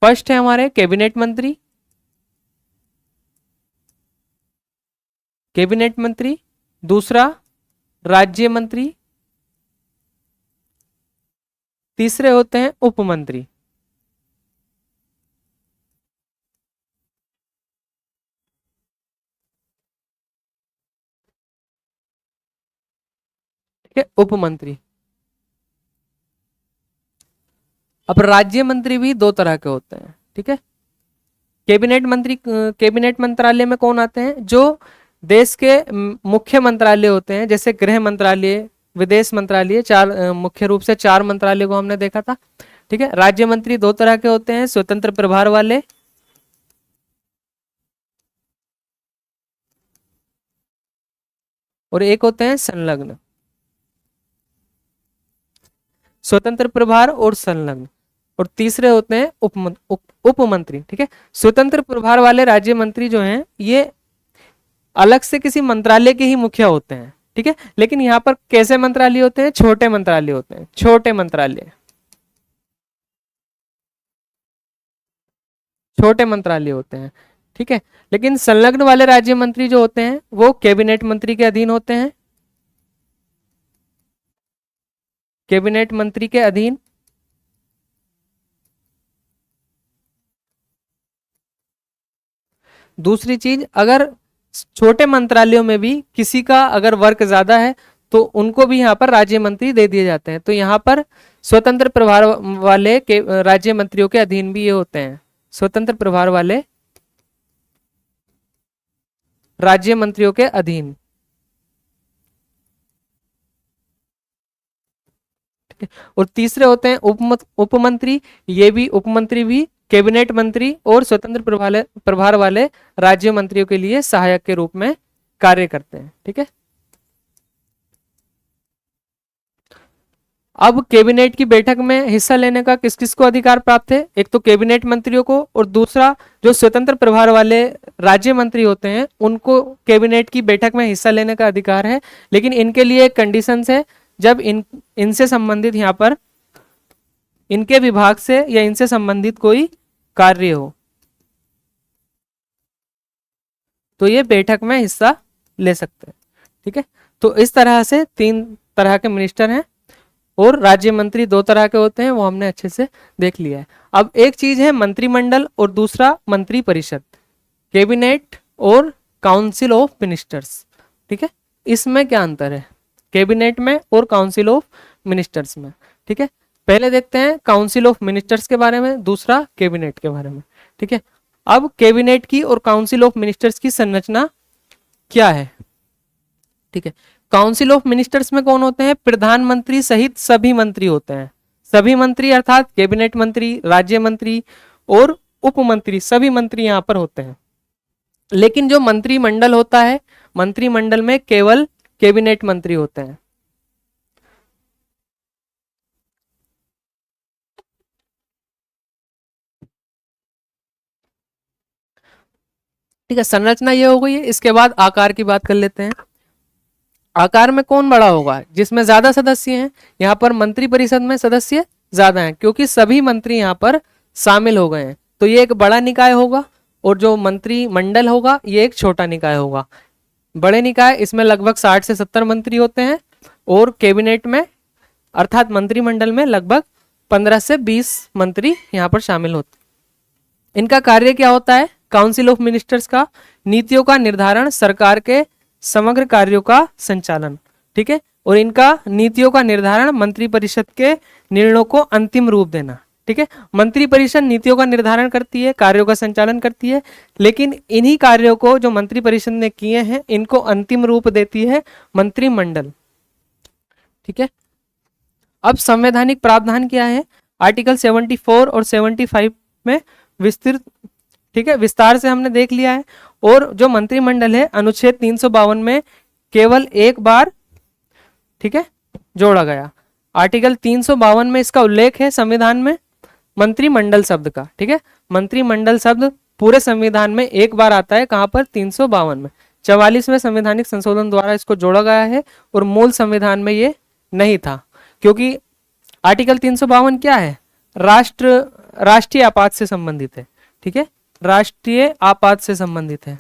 फर्स्ट है हमारे कैबिनेट मंत्री, कैबिनेट मंत्री। दूसरा राज्य मंत्री। तीसरे होते हैं उप मंत्री। ठीक है, उप मंत्री। अब राज्य मंत्री भी दो तरह के होते हैं। ठीक है, कैबिनेट मंत्रालय में कौन आते हैं? जो देश के मुख्य मंत्रालय होते हैं, जैसे गृह मंत्रालय, विदेश मंत्रालय, मुख्य रूप से चार मंत्रालय को हमने देखा था। ठीक है, राज्य मंत्री दो तरह के होते हैं, स्वतंत्र प्रभार वाले और एक होते हैं संलग्न। स्वतंत्र प्रभार और संलग्न। और तीसरे होते हैं उप मंत्री। ठीक है, स्वतंत्र प्रभार वाले राज्य मंत्री जो हैं ये अलग से किसी मंत्रालय के ही मुखिया होते हैं। ठीक है, लेकिन यहाँ पर कैसे मंत्रालय होते हैं? छोटे मंत्रालय होते हैं, छोटे मंत्रालय, छोटे मंत्रालय होते हैं। ठीक है, लेकिन संलग्न वाले राज्य मंत्री जो होते हैं वो कैबिनेट मंत्री के अधीन होते हैं, कैबिनेट मंत्री के अधीन। दूसरी चीज, अगर छोटे मंत्रालयों में भी किसी का अगर वर्क ज्यादा है तो उनको भी यहाँ पर राज्य मंत्री दे दिए जाते हैं। तो यहाँ पर स्वतंत्र प्रभार वाले के राज्य मंत्रियों के अधीन भी ये होते हैं, स्वतंत्र प्रभार वाले राज्य मंत्रियों के अधीन। ठीक है, और तीसरे होते हैं उप मंत्री। ये भी उप मंत्री भी कैबिनेट मंत्री और स्वतंत्र प्रभार वाले राज्य मंत्रियों के लिए सहायक के रूप में कार्य करते हैं। ठीक है, अब कैबिनेट की बैठक में हिस्सा लेने का किस किस को अधिकार प्राप्त है? एक तो कैबिनेट मंत्रियों को, और दूसरा जो स्वतंत्र प्रभार वाले राज्य मंत्री होते हैं उनको कैबिनेट की बैठक में हिस्सा लेने का अधिकार है। लेकिन इनके लिए एक कंडीशंस है, जब इनसे संबंधित यहाँ पर इनके विभाग से या इनसे संबंधित कोई कार्य हो तो ये बैठक में हिस्सा ले सकते हैं। ठीक है, तो इस तरह से 3 तरह के मिनिस्टर हैं और राज्य मंत्री 2 तरह के होते हैं, वो हमने अच्छे से देख लिया है। अब एक चीज है मंत्रिमंडल और दूसरा मंत्री परिषद, कैबिनेट और काउंसिल ऑफ मिनिस्टर्स। ठीक है, इसमें क्या अंतर है कैबिनेट में और काउंसिल ऑफ मिनिस्टर्स में? ठीक है, पहले देखते हैं काउंसिल ऑफ मिनिस्टर्स के बारे में, दूसरा कैबिनेट के बारे में। ठीक है, अब कैबिनेट की और काउंसिल ऑफ मिनिस्टर्स की संरचना क्या है? ठीक है, काउंसिल ऑफ मिनिस्टर्स में कौन होते हैं? प्रधानमंत्री सहित सभी मंत्री होते हैं। सभी मंत्री अर्थात कैबिनेट मंत्री, राज्य मंत्री और उप मंत्री, सभी मंत्री यहां पर होते हैं। लेकिन जो मंत्रिमंडल होता है, मंत्रिमंडल में केवल कैबिनेट मंत्री होते हैं। ठीक है, संरचना ये हो गई है। इसके बाद आकार की बात कर लेते हैं। आकार में कौन बड़ा होगा? जिसमें ज्यादा सदस्य हैं। यहाँ पर मंत्री परिषद में सदस्य ज्यादा हैं क्योंकि सभी मंत्री यहाँ पर शामिल हो गए हैं, तो ये एक बड़ा निकाय होगा। और जो मंत्रिमंडल होगा ये एक छोटा निकाय होगा। बड़े निकाय इसमें लगभग 60 से 70 मंत्री होते हैं और कैबिनेट में अर्थात मंत्रिमंडल में लगभग 15 से 20 मंत्री यहाँ पर शामिल होते हैं। इनका कार्य क्या होता है? काउंसिल ऑफ मिनिस्टर्स का नीतियों का निर्धारण, सरकार के समग्र कार्यों का संचालन। ठीक है, और इनका नीतियों का निर्धारण, मंत्री परिषद के निर्णयों को अंतिम रूप देना। ठीक है, मंत्री परिषद नीतियों का निर्धारण करती है, कार्यों का संचालन करती है, लेकिन इन्हीं कार्यों को जो मंत्री परिषद ने किए हैं इनको अंतिम रूप देती है मंत्रिमंडल। ठीक है, अब संवैधानिक प्रावधान क्या है? आर्टिकल 74 और 75 में विस्तृत, ठीक है, विस्तार से हमने देख लिया है। और जो मंत्रिमंडल है अनुच्छेद 352 में केवल एक बार, ठीक है, जोड़ा गया। आर्टिकल 352 में इसका उल्लेख है संविधान में मंत्रिमंडल शब्द का। ठीक है, मंत्रिमंडल शब्द पूरे संविधान में एक बार आता है। कहां पर? 352 में। 44वें संवैधानिक संशोधन द्वारा इसको जोड़ा गया है और मूल संविधान में ये नहीं था, क्योंकि आर्टिकल 352 क्या है? राष्ट्रीय आपात से संबंधित है। ठीक है, राष्ट्रीय आपात से संबंधित है।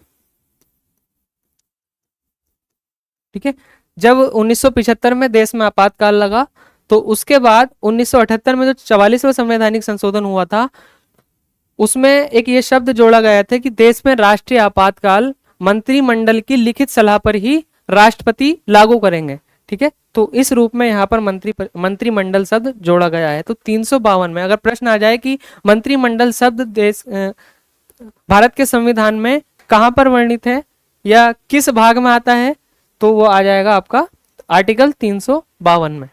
ठीक है, जब 1975 में देश में आपातकाल लगा तो उसके बाद 1978 में जो 44वां संवैधानिक संशोधन हुआ था उसमें एक ये शब्द जोड़ा गया था कि देश में राष्ट्रीय आपातकाल मंत्रिमंडल की लिखित सलाह पर ही राष्ट्रपति लागू करेंगे। ठीक है, तो इस रूप में यहाँ पर मंत्रिमंडल शब्द जोड़ा गया है। तो 352 में अगर प्रश्न आ जाए कि मंत्रिमंडल शब्द देश भारत के संविधान में कहां पर वर्णित है या किस भाग में आता है, तो वो आ जाएगा आपका आर्टिकल 352 में।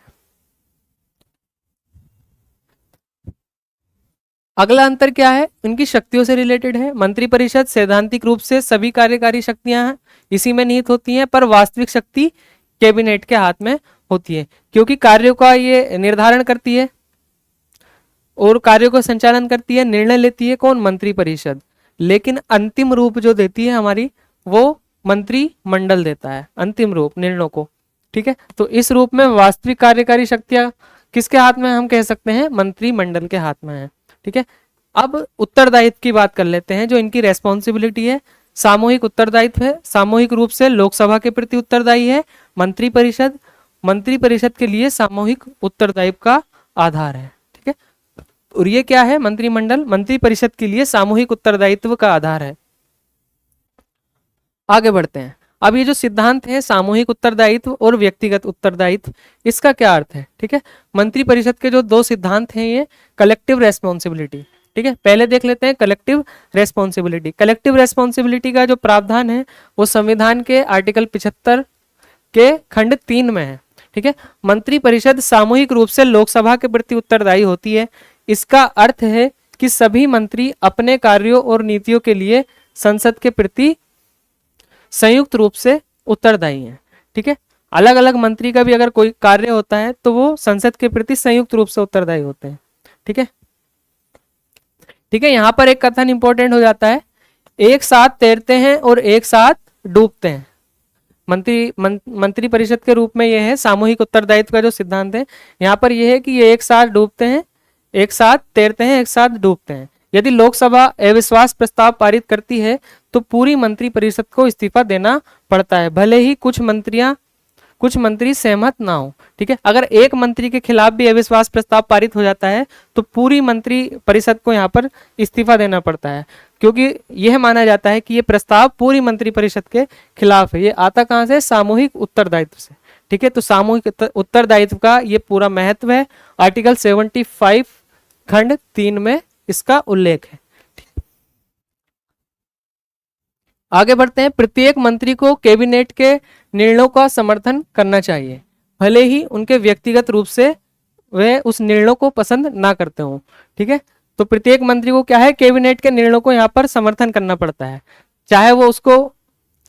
अगला अंतर क्या है? इनकी शक्तियों से रिलेटेड है। मंत्री परिषद सैद्धांतिक रूप से सभी कार्यकारी शक्तियां हैं इसी में निहित होती हैं, पर वास्तविक शक्ति कैबिनेट के हाथ में होती है, क्योंकि कार्यों का ये निर्धारण करती है और कार्यों का संचालन करती है, निर्णय लेती है कौन? मंत्री परिषद। लेकिन अंतिम रूप जो देती है हमारी, वो मंत्रिमंडल देता है अंतिम रूप निर्णयों को। ठीक है, तो इस रूप में वास्तविक कार्यकारी शक्तियां किसके हाथ में? हम कह सकते हैं मंत्रिमंडल के हाथ में है। ठीक है, अब उत्तरदायित्व की बात कर लेते हैं। जो इनकी रेस्पॉन्सिबिलिटी है, सामूहिक उत्तरदायित्व है। सामूहिक रूप से लोकसभा के प्रति उत्तरदायी है मंत्री परिषद। मंत्री परिषद के लिए सामूहिक उत्तरदायित्व का आधार है। ठीक है, और ये क्या है? मंत्रिमंडल मंत्री परिषद के लिए सामूहिक उत्तरदायित्व का आधार है। आगे बढ़ते हैं। अब ये जो सिद्धांत है सामूहिक उत्तरदायित्व और व्यक्तिगत उत्तरदायित्व, इसका क्या अर्थ है? ठीक है, मंत्री परिषद के जो 2 सिद्धांत हैं, ये कलेक्टिव रेस्पॉन्सिबिलिटी। ठीक है, पहले देख लेते हैं कलेक्टिव रेस्पॉन्सिबिलिटी। कलेक्टिव रेस्पॉन्सिबिलिटी का जो प्रावधान है वो संविधान के आर्टिकल 75 के खंड 3 में है। ठीक है, मंत्री परिषद सामूहिक रूप से लोकसभा के प्रति उत्तरदायी होती है। इसका अर्थ है कि सभी मंत्री अपने कार्यों और नीतियों के लिए संसद के प्रति संयुक्त रूप से उत्तरदायी हैं। ठीक है, अलग अलग मंत्री का भी अगर कोई कार्य होता है तो वो संसद के प्रति संयुक्त रूप से उत्तरदायी होते हैं। ठीक है, ठीक है। यहाँ पर एक कथन इंपॉर्टेंट हो जाता है, एक साथ तैरते हैं और एक साथ डूबते हैं। मंत्री परिषद के रूप में यह है सामूहिक उत्तरदायित्व का जो सिद्धांत है, यहाँ पर यह है कि ये एक साथ डूबते हैं, एक साथ तैरते हैं, एक साथ डूबते हैं। यदि लोकसभा अविश्वास प्रस्ताव पारित करती है तो पूरी मंत्री परिषद को इस्तीफा देना पड़ता है, भले ही कुछ मंत्री सहमत ना हो। ठीक है, अगर एक मंत्री के खिलाफ भी अविश्वास प्रस्ताव पारित हो जाता है तो पूरी मंत्री परिषद को यहाँ पर इस्तीफा देना पड़ता है, क्योंकि यह माना जाता है कि यह प्रस्ताव पूरी मंत्री परिषद के खिलाफ है। ये आता कहाँ से? सामूहिक उत्तरदायित्व से। ठीक है, तो सामूहिक उत्तरदायित्व का ये पूरा महत्व है, आर्टिकल 75 खंड 3 में इसका उल्लेख है। आगे बढ़ते हैं। प्रत्येक मंत्री को कैबिनेट के निर्णयों का समर्थन करना चाहिए, भले ही उनके व्यक्तिगत रूप से वे उस निर्णयों को पसंद ना करते हों। ठीक है, तो प्रत्येक मंत्री को क्या है? कैबिनेट के निर्णयों को यहाँ पर समर्थन करना पड़ता है, चाहे वो उसको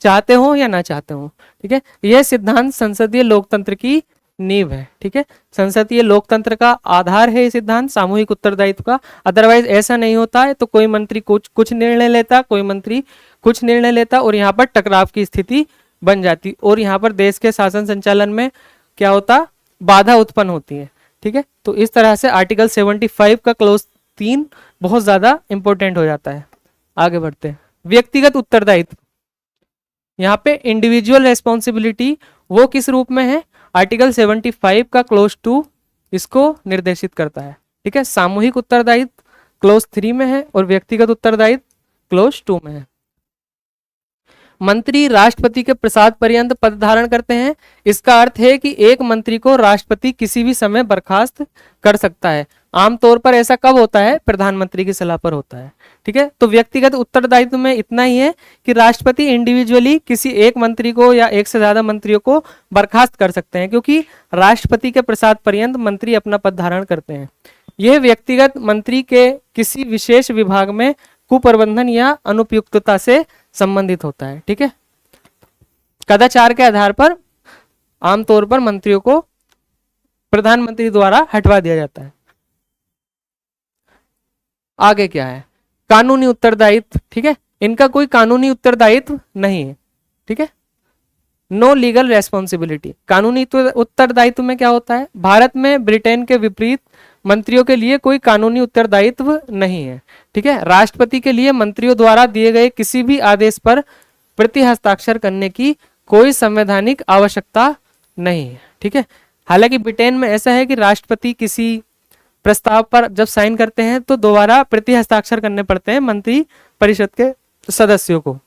चाहते हो या ना चाहते हो। ठीक है, यह सिद्धांत संसदीय लोकतंत्र की नींव है। ठीक है, संसदीय लोकतंत्र का आधार है ये सिद्धांत सामूहिक उत्तरदायित्व का। अदरवाइज ऐसा नहीं होता है तो कोई मंत्री कुछ निर्णय लेता, कोई मंत्री कुछ निर्णय लेता और यहाँ पर टकराव की स्थिति बन जाती और यहाँ पर देश के शासन संचालन में क्या होता? बाधा उत्पन्न होती है। ठीक है, तो इस तरह से आर्टिकल 75 का क्लोज 3 बहुत ज्यादा इंपॉर्टेंट हो जाता है। आगे बढ़ते हैं। व्यक्तिगत उत्तरदायित्व, यहाँ पे इंडिविजुअल रेस्पॉन्सिबिलिटी वो किस रूप में है? आर्टिकल 75 का क्लोज 2 इसको निर्देशित करता है। ठीक है, सामूहिक उत्तरदायित्व क्लोज 3 में है और व्यक्तिगत उत्तरदायित्व क्लोज 2 में है। मंत्री राष्ट्रपति के प्रसाद पर्यंत पद धारण करते हैं। इसका अर्थ है कि एक मंत्री को राष्ट्रपति किसी भी समय बर्खास्त कर सकता है। आमतौर पर ऐसा कब होता है? प्रधानमंत्री की सलाह पर होता है। ठीक है, तो व्यक्तिगत उत्तरदायित्व में इतना ही है कि राष्ट्रपति इंडिविजुअली किसी एक मंत्री को या एक से ज्यादा मंत्रियों को बर्खास्त कर सकते हैं, क्योंकि राष्ट्रपति के प्रसाद पर्यंत मंत्री अपना पद धारण करते हैं। यह व्यक्तिगत मंत्री के किसी विशेष विभाग में कुप्रबंधन या अनुपयुक्तता से संबंधित होता है। ठीक है, कदाचार के आधार पर आमतौर पर मंत्रियों को प्रधानमंत्री द्वारा हटवा दिया जाता है। आगे क्या है? कानूनी उत्तरदायित्व। ठीक है, इनका कोई कानूनी उत्तरदायित्व नहीं है। ठीक है, नो लीगल रेस्पॉन्सिबिलिटी। कानूनी उत्तरदायित्व में क्या होता है? भारत में ब्रिटेन के विपरीत मंत्रियों के लिए कोई कानूनी उत्तरदायित्व नहीं है। ठीक है, राष्ट्रपति के लिए मंत्रियों द्वारा दिए गए किसी भी आदेश पर प्रति हस्ताक्षर करने की कोई संवैधानिक आवश्यकता नहीं है। ठीक है, हालांकि ब्रिटेन में ऐसा है कि राष्ट्रपति किसी प्रस्ताव पर जब साइन करते हैं तो दोबारा प्रति हस्ताक्षर करने पड़ते हैं मंत्री परिषद के सदस्यों को,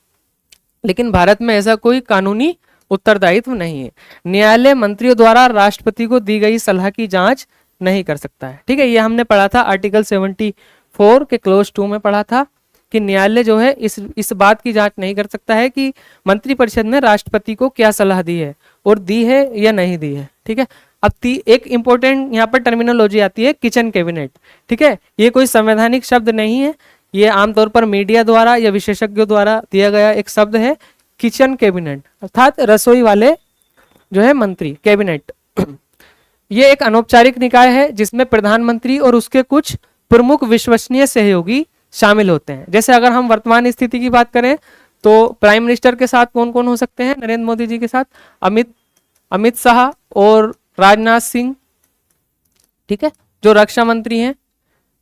लेकिन भारत में ऐसा कोई कानूनी उत्तरदायित्व नहीं है। न्यायालय मंत्रियों द्वारा राष्ट्रपति को दी गई सलाह की जांच नहीं कर सकता है। ठीक है, ये हमने पढ़ा था आर्टिकल 74 के क्लोज 2 में पढ़ा था कि न्यायालय जो है इस बात की जांच नहीं कर सकता है कि मंत्री परिषद ने राष्ट्रपति को क्या सलाह दी है और दी है या नहीं दी है। ठीक है, अब एक इंपॉर्टेंट यहाँ पर टर्मिनोलॉजी आती है, किचन कैबिनेट। ठीक है, ये कोई संवैधानिक शब्द नहीं है, ये आमतौर पर मीडिया द्वारा या विशेषज्ञों द्वारा दिया गया एक शब्द है, किचन कैबिनेट, अर्थात रसोई वाले जो है मंत्री, कैबिनेट। ये एक अनौपचारिक निकाय है जिसमें प्रधानमंत्री और उसके कुछ प्रमुख विश्वसनीय सहयोगी शामिल होते हैं। जैसे अगर हम वर्तमान स्थिति की बात करें तो प्राइम मिनिस्टर के साथ कौन कौन हो सकते हैं? नरेंद्र मोदी जी के साथ अमित शाह और राजनाथ सिंह। ठीक है, जो रक्षा मंत्री हैं,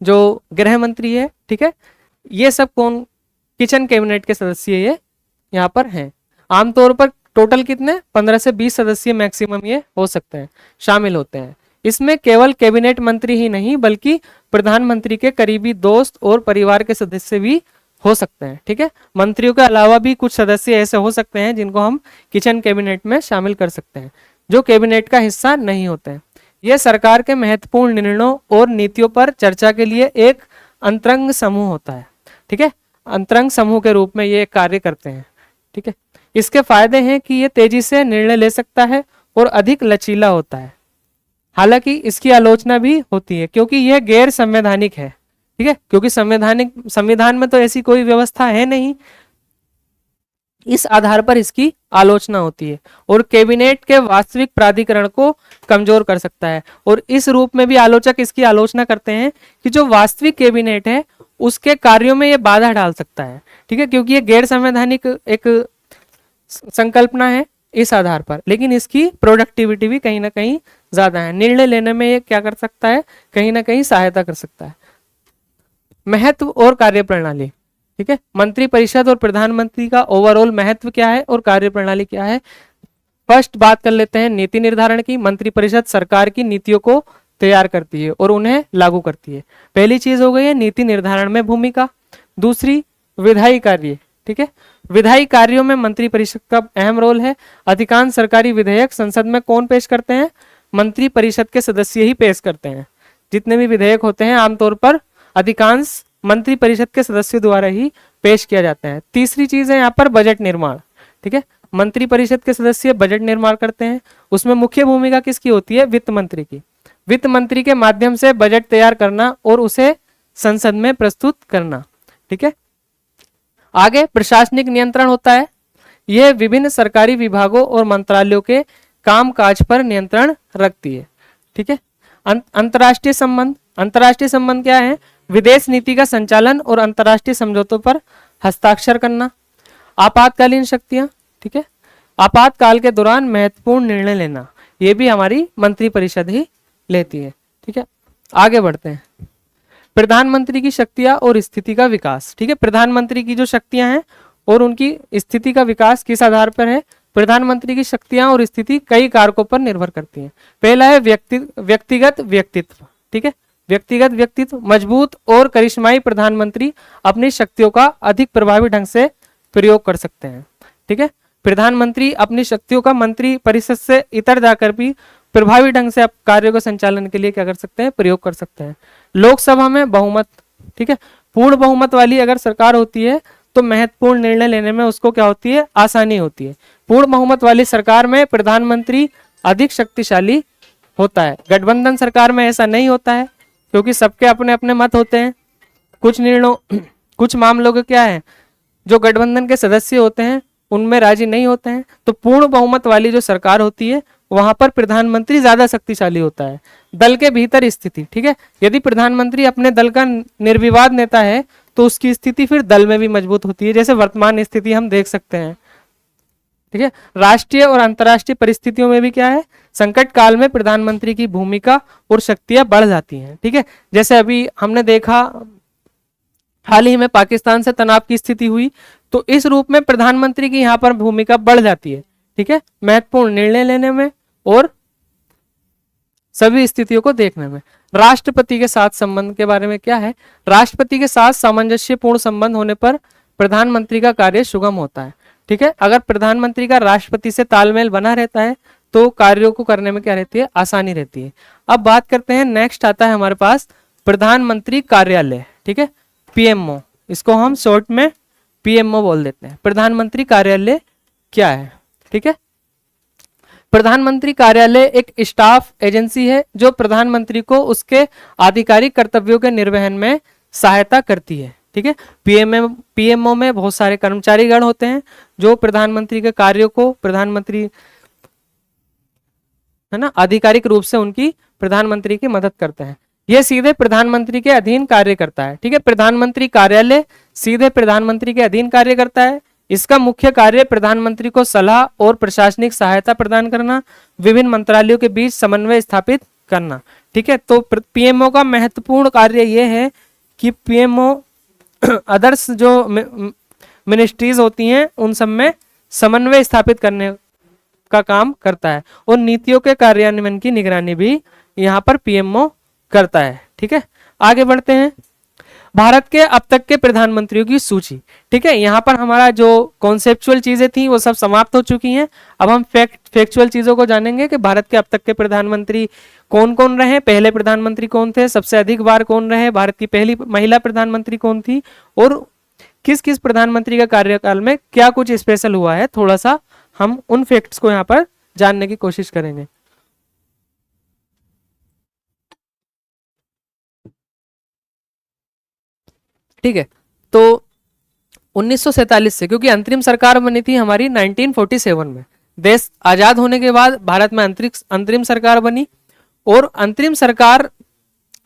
जो गृह मंत्री है। ठीक है, ये सब कौन किचन कैबिनेट के सदस्य ये यहाँ पर हैं। आमतौर पर टोटल कितने? 15 से 20 सदस्य मैक्सिमम ये हो सकते हैं, शामिल होते हैं। इसमें केवल कैबिनेट मंत्री ही नहीं बल्कि प्रधानमंत्री के करीबी दोस्त और परिवार के सदस्य भी हो सकते हैं। ठीक है, मंत्रियों के अलावा भी कुछ सदस्य ऐसे हो सकते हैं जिनको हम किचन कैबिनेट में शामिल कर सकते हैं, जो कैबिनेट का हिस्सा नहीं होते हैं। यह सरकार के महत्वपूर्ण निर्णयों और नीतियों पर चर्चा के लिए एक अंतरंग समूह होता है। ठीक है, अंतरंग समूह के रूप में ये कार्य करते हैं। ठीक है, इसके फायदे हैं कि ये तेजी से निर्णय ले सकता है और अधिक लचीला होता है। हालांकि इसकी आलोचना भी होती है क्योंकि यह गैर संवैधानिक है। ठीक है, क्योंकि संविधान में तो ऐसी कोई व्यवस्था है नहीं इस आधार पर इसकी आलोचना होती है और कैबिनेट के वास्तविक प्राधिकरण को कमजोर कर सकता है। और इस रूप में भी आलोचक इसकी आलोचना करते हैं कि जो वास्तविक कैबिनेट है उसके कार्यों में ये बाधा डाल सकता है, ठीक है, क्योंकि ये गैर संवैधानिक एक संकल्पना है इस आधार पर, लेकिन इसकी प्रोडक्टिविटी भी कहीं ना कहीं ज्यादा है, निर्णय लेने में ये क्या कर सकता है, कहीं ना कहीं सहायता कर सकता है। महत्व और कार्यप्रणाली, ठीक है, मंत्री परिषद और प्रधानमंत्री का ओवरऑल महत्व क्या है और कार्यप्रणाली क्या है। फर्स्ट बात कर लेते हैं नीति निर्धारण की। मंत्री परिषद सरकार की नीतियों को तैयार करती है और उन्हें लागू करती है। पहली चीज हो गई है नीति निर्धारण में भूमिका। दूसरी विधायी कार्य, ठीक है, विधायी कार्यों में मंत्री परिषद का अहम रोल है। अधिकांश सरकारी विधेयक संसद में कौन पेश करते हैं, मंत्री परिषद के सदस्य ही पेश करते हैं। जितने भी विधेयक होते हैं आमतौर पर अधिकांश मंत्री परिषद के सदस्यों द्वारा ही पेश किया जाता है। तीसरी चीज है यहाँ पर बजट निर्माण, ठीक है, मंत्री परिषद के सदस्य बजट निर्माण करते हैं। उसमें मुख्य भूमिका किसकी होती है, वित्त मंत्री की। वित्त मंत्री के माध्यम से बजट तैयार करना और उसे संसद में प्रस्तुत करना, ठीक है। आगे प्रशासनिक नियंत्रण होता है। यह विभिन्न सरकारी विभागों और मंत्रालयों के कामकाज पर नियंत्रण रखती है, ठीक है। अंतर्राष्ट्रीय संबंध, अंतर्राष्ट्रीय संबंध क्या है, विदेश नीति का संचालन और अंतर्राष्ट्रीय समझौतों पर हस्ताक्षर करना। आपातकालीन शक्तियां, ठीक है, आपातकाल के दौरान महत्वपूर्ण निर्णय लेना, यह भी हमारी मंत्री परिषद ही लेती है, ठीक है। आगे बढ़ते हैं, प्रधानमंत्री की शक्तियां और स्थिति का विकास, ठीक है। प्रधानमंत्री की जो शक्तियां हैं और उनकी स्थिति का विकास किस आधार पर है, प्रधानमंत्री की शक्तियां और स्थिति कई कारकों पर निर्भर करती हैं। पहला है व्यक्तिगत व्यक्तित्व, ठीक है, व्यक्तिगत व्यक्तित्व। मजबूत और करिश्माई प्रधानमंत्री अपनी शक्तियों का अधिक प्रभावी ढंग से प्रयोग कर सकते हैं, ठीक है। प्रधानमंत्री अपनी शक्तियों का मंत्री परिषद से इतर जाकर भी प्रभावी ढंग से कार्यों के संचालन के लिए क्या कर सकते हैं, प्रयोग कर सकते हैं। लोकसभा में बहुमत, ठीक है, पूर्ण बहुमत वाली अगर सरकार होती है तो महत्वपूर्ण निर्णय लेने में उसको क्या होती है, आसानी होती है। पूर्ण बहुमत वाली सरकार में प्रधानमंत्री अधिक शक्तिशाली होता है। गठबंधन सरकार में ऐसा नहीं होता है क्योंकि सबके अपने अपने मत होते हैं। कुछ निर्णयों कुछ मामलों के क्या है, जो गठबंधन के सदस्य होते हैं उनमें राजी नहीं होते हैं, तो पूर्ण बहुमत वाली जो सरकार होती है वहां पर प्रधानमंत्री ज्यादा शक्तिशाली होता है। दल के भीतर स्थिति, ठीक है, यदि प्रधानमंत्री अपने दल का निर्विवाद नेता है तो उसकी स्थिति फिर दल में भी मजबूत होती है, जैसे वर्तमान स्थिति हम देख सकते हैं, ठीक है। राष्ट्रीय और अंतर्राष्ट्रीय परिस्थितियों में भी क्या है, संकट काल में प्रधानमंत्री की भूमिका और शक्तियां बढ़ जाती हैं, ठीक है। जैसे अभी हमने देखा हाल ही में पाकिस्तान से तनाव की स्थिति हुई, तो इस रूप में प्रधानमंत्री की यहां पर भूमिका बढ़ जाती है, ठीक है, महत्वपूर्ण निर्णय लेने में और सभी स्थितियों को देखने में। राष्ट्रपति के साथ संबंध के बारे में क्या है, राष्ट्रपति के साथ सामंजस्यपूर्ण संबंध होने पर प्रधानमंत्री का कार्य सुगम होता है, ठीक है। अगर प्रधानमंत्री का राष्ट्रपति से तालमेल बना रहता है तो कार्यों को करने में क्या रहती है, आसानी रहती है। अब बात करते हैं, नेक्स्ट आता है हमारे पास प्रधानमंत्री कार्यालय, ठीक है, पीएमओ, इसको हम शॉर्ट में पीएमओ बोल देते हैं। प्रधानमंत्री कार्यालय क्या है, ठीक है। प्रधानमंत्री कार्यालय एक स्टाफ एजेंसी है जो प्रधानमंत्री को उसके आधिकारिक कर्तव्यों के निर्वहन में सहायता करती है, ठीक है। पीएमओ में बहुत सारे कर्मचारीगण होते हैं जो प्रधानमंत्री के कार्यों को, प्रधानमंत्री है ना, आधिकारिक रूप से उनकी प्रधानमंत्री की मदद करते हैं। यह सीधे प्रधानमंत्री के अधीन कार्य करता है, ठीक है। प्रधानमंत्री कार्यालय सीधे प्रधानमंत्री के अधीन कार्य करता है। इसका मुख्य कार्य प्रधानमंत्री को सलाह और प्रशासनिक सहायता प्रदान करना, विभिन्न मंत्रालयों के बीच समन्वय स्थापित करना, ठीक है। तो पीएमओ का महत्वपूर्ण कार्य यह है कि पीएमओ अदर्स जो मिनिस्ट्रीज होती हैं उन सब में समन्वय स्थापित करने का काम करता है और नीतियों के कार्यान्वयन की निगरानी भी यहाँ पर पीएमओ करता है, ठीक है। आगे बढ़ते हैं, भारत के अब तक के प्रधानमंत्रियों की सूची, ठीक है। यहाँ पर हमारा जो कॉन्सेप्चुअल चीजें थी वो सब समाप्त हो चुकी हैं। अब हम फैक्चुअल चीजों को जानेंगे कि भारत के अब तक के प्रधानमंत्री कौन कौन रहे, पहले प्रधानमंत्री कौन थे, सबसे अधिक बार कौन रहे, भारत की पहली महिला प्रधानमंत्री कौन थी और किस किस प्रधानमंत्री का कार्यकाल में क्या कुछ स्पेशल हुआ है। थोड़ा सा हम उन फैक्ट्स को यहाँ पर जानने की कोशिश करेंगे। ठीक है, तो 1947 से, क्योंकि अंतरिम सरकार बनी थी हमारी 1947 में। देश आजाद होने के बाद भारत में अंतरिम सरकार बनी, और अंतरिम सरकार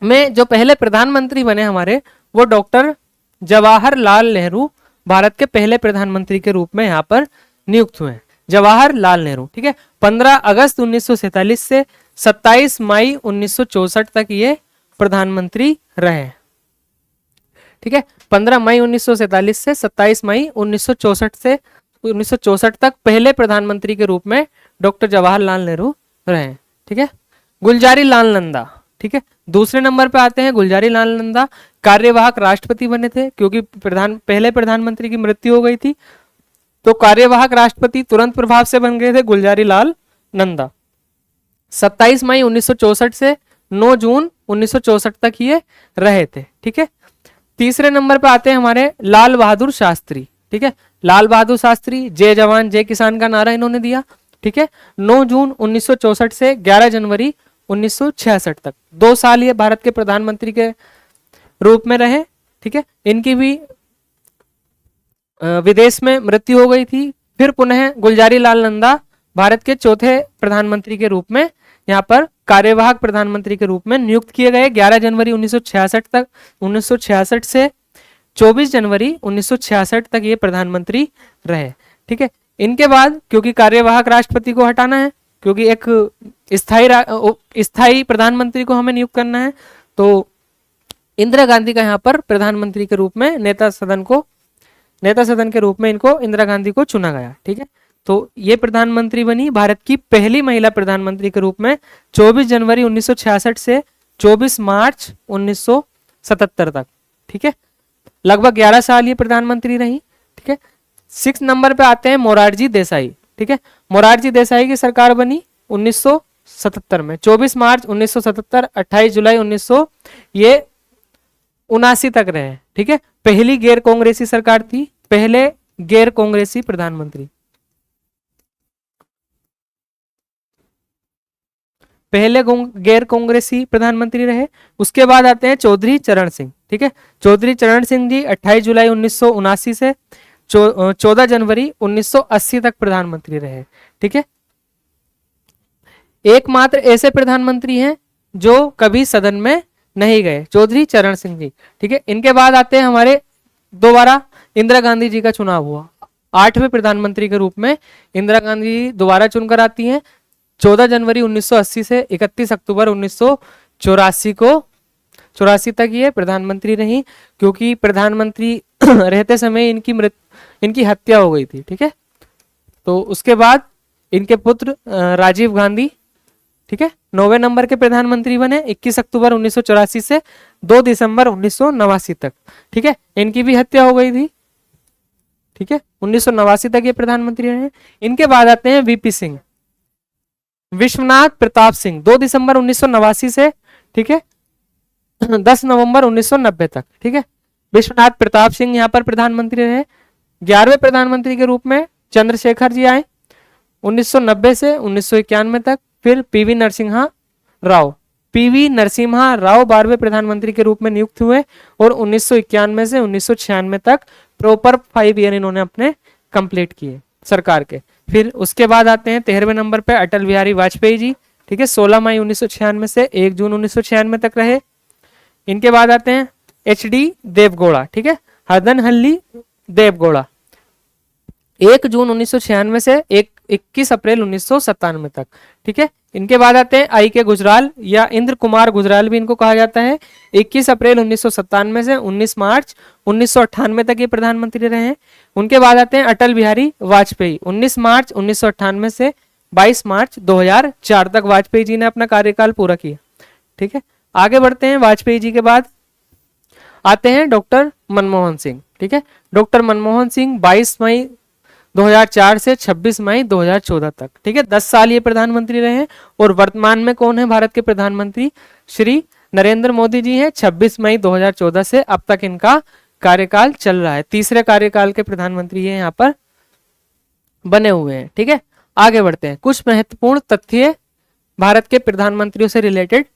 में जो पहले प्रधानमंत्री बने हमारे, वो डॉक्टर जवाहरलाल नेहरू भारत के पहले प्रधानमंत्री के रूप में यहाँ पर नियुक्त हुए हैं, जवाहरलाल नेहरू। ठीक है, 15 अगस्त 1947 से 27 मई 1964 तक ये प्रधानमंत्री रहे। ठीक है, 15 मई 1947 से 27 मई 1964 तक पहले प्रधानमंत्री के रूप में डॉक्टर जवाहरलाल नेहरू रहे। ठीक है, गुलजारी लाल नंदा, ठीक है, दूसरे नंबर पे आते हैं गुलजारी लाल नंदा। कार्यवाहक राष्ट्रपति बने थे, क्योंकि पहले प्रधानमंत्री की मृत्यु हो गई थी, तो कार्यवाहक राष्ट्रपति तुरंत प्रभाव से बन गए थे गुलजारी लाल नंदा। 27 मई 1964 से 9 जून 1964 तक ये रहे थे। ठीक है, तीसरे नंबर पे आते हैं हमारे लाल बहादुर शास्त्री। ठीक है, लाल बहादुर शास्त्री, जय जवान जय किसान का नारा इन्होंने दिया। ठीक है, 9 जून 1964 से 11 जनवरी 1966 तक 2 साल ये भारत के प्रधानमंत्री के रूप में रहे। ठीक है, इनकी भी विदेश में मृत्यु हो गई थी। फिर पुनः गुलजारी लाल नंदा भारत के चौथे प्रधानमंत्री के रूप में यहाँ पर कार्यवाहक प्रधानमंत्री के रूप में नियुक्त किए गए 11 जनवरी 1966 तक। 1966 से 24 जनवरी 1966 तक ये प्रधानमंत्री रहे। ठीक है, इनके बाद क्योंकि कार्यवाहक राष्ट्रपति को हटाना है, क्योंकि एक स्थायी प्रधानमंत्री को हमें नियुक्त करना है, तो इंदिरा गांधी का यहाँ पर प्रधानमंत्री के रूप में नेता सदन के रूप में इनको इंदिरा गांधी को चुना गया। ठीक है, तो ये प्रधानमंत्री बनी भारत की पहली महिला प्रधानमंत्री के रूप में 24 जनवरी 1966 से 24 मार्च 1977 तक। ठीक है, लगभग 11 साल ये प्रधानमंत्री रही। ठीक है, 6 नंबर पे आते हैं मोरारजी देसाई। ठीक है, मोरारजी देसाई की सरकार बनी 1977 में, 24 मार्च 1977, 28 जुलाई 1979 तक रहे। ठीक है, पहली गैर कांग्रेसी सरकार थी, पहले गैर कांग्रेसी प्रधानमंत्री, पहले गैर कांग्रेसी प्रधानमंत्री रहे। उसके बाद आते हैं चौधरी चरण सिंह। ठीक है, चौधरी चरण सिंह जी 28 जुलाई 1979 से 14 जनवरी 1980 तक प्रधानमंत्री रहे। ठीक है, एकमात्र ऐसे प्रधानमंत्री हैं जो कभी सदन में नहीं गए, चौधरी चरण सिंह जी। ठीक है, इनके बाद आते हैं हमारे दोबारा इंदिरा गांधी जी का चुनाव हुआ 8वें प्रधानमंत्री के रूप में। इंदिरा गांधी दोबारा चुनकर आती हैं 14 जनवरी 1980 से 31 अक्टूबर 1984 तक ये प्रधानमंत्री रही, क्योंकि प्रधानमंत्री रहते समय इनकी हत्या हो गई थी। ठीक है, तो उसके बाद इनके पुत्र राजीव गांधी, ठीक है, 9वें नंबर के प्रधानमंत्री बने 21 अक्टूबर 1984 से 2 दिसंबर 1989 तक। ठीक है, इनकी भी हत्या हो गई थी। ठीक है, 1989 तक ये प्रधानमंत्री रहे। इनके बाद आते हैं वीपी सिंह, विश्वनाथ प्रताप सिंह, 2 दिसंबर 1989 से, ठीक है, 10 नवंबर 1990 तक। ठीक है, विश्वनाथ प्रताप सिंह यहाँ पर प्रधानमंत्री रहे। 11वें प्रधानमंत्री के रूप में चंद्रशेखर जी आए 1990 से 1991 तक। फिर पीवी नरसिम्हा राव 12वें प्रधानमंत्री के रूप में नियुक्त हुए, और 1991 से 1996 तक प्रॉपर 5 ईयर इन्होंने अपने कंप्लीट किए सरकार के। फिर उसके बाद आते हैं 13वें नंबर पे अटल बिहारी वाजपेयी जी। ठीक है, 16 मई 1996 से 1 जून 1996 तक रहे। इनके बाद आते हैं HD देवगौड़ा। ठीक है, हरदनहल्ली देवगौड़ा, 1 जून 1996 से 21 अप्रैल 1997 तक। ठीक है, इनके बाद आते हैं IK गुजराल या इंद्र कुमार गुजराल भी इनको कहा जाता है। 21 अप्रैल 1997 से 19 मार्च 1998 तक ये प्रधानमंत्री रहे हैं। उनके बाद आते हैं अटल बिहारी वाजपेयी, 19 मार्च 1998 से 22 मार्च 2004 तक वाजपेयी जी ने अपना कार्यकाल पूरा किया। ठीक है, आगे बढ़ते हैं। वाजपेयी जी के बाद आते हैं डॉक्टर मनमोहन सिंह। ठीक है, डॉक्टर मनमोहन सिंह 22 मई 2004 से 26 मई 2014 तक। ठीक है, 10 साल ये प्रधानमंत्री रहे। और वर्तमान में कौन है भारत के प्रधानमंत्री? श्री नरेंद्र मोदी जी हैं। 26 मई 2014 से अब तक इनका कार्यकाल चल रहा है। तीसरे कार्यकाल के प्रधानमंत्री ये यहाँ पर बने हुए हैं। ठीक है, आगे बढ़ते हैं। कुछ महत्वपूर्ण तथ्य भारत के प्रधानमंत्रियों से रिलेटेड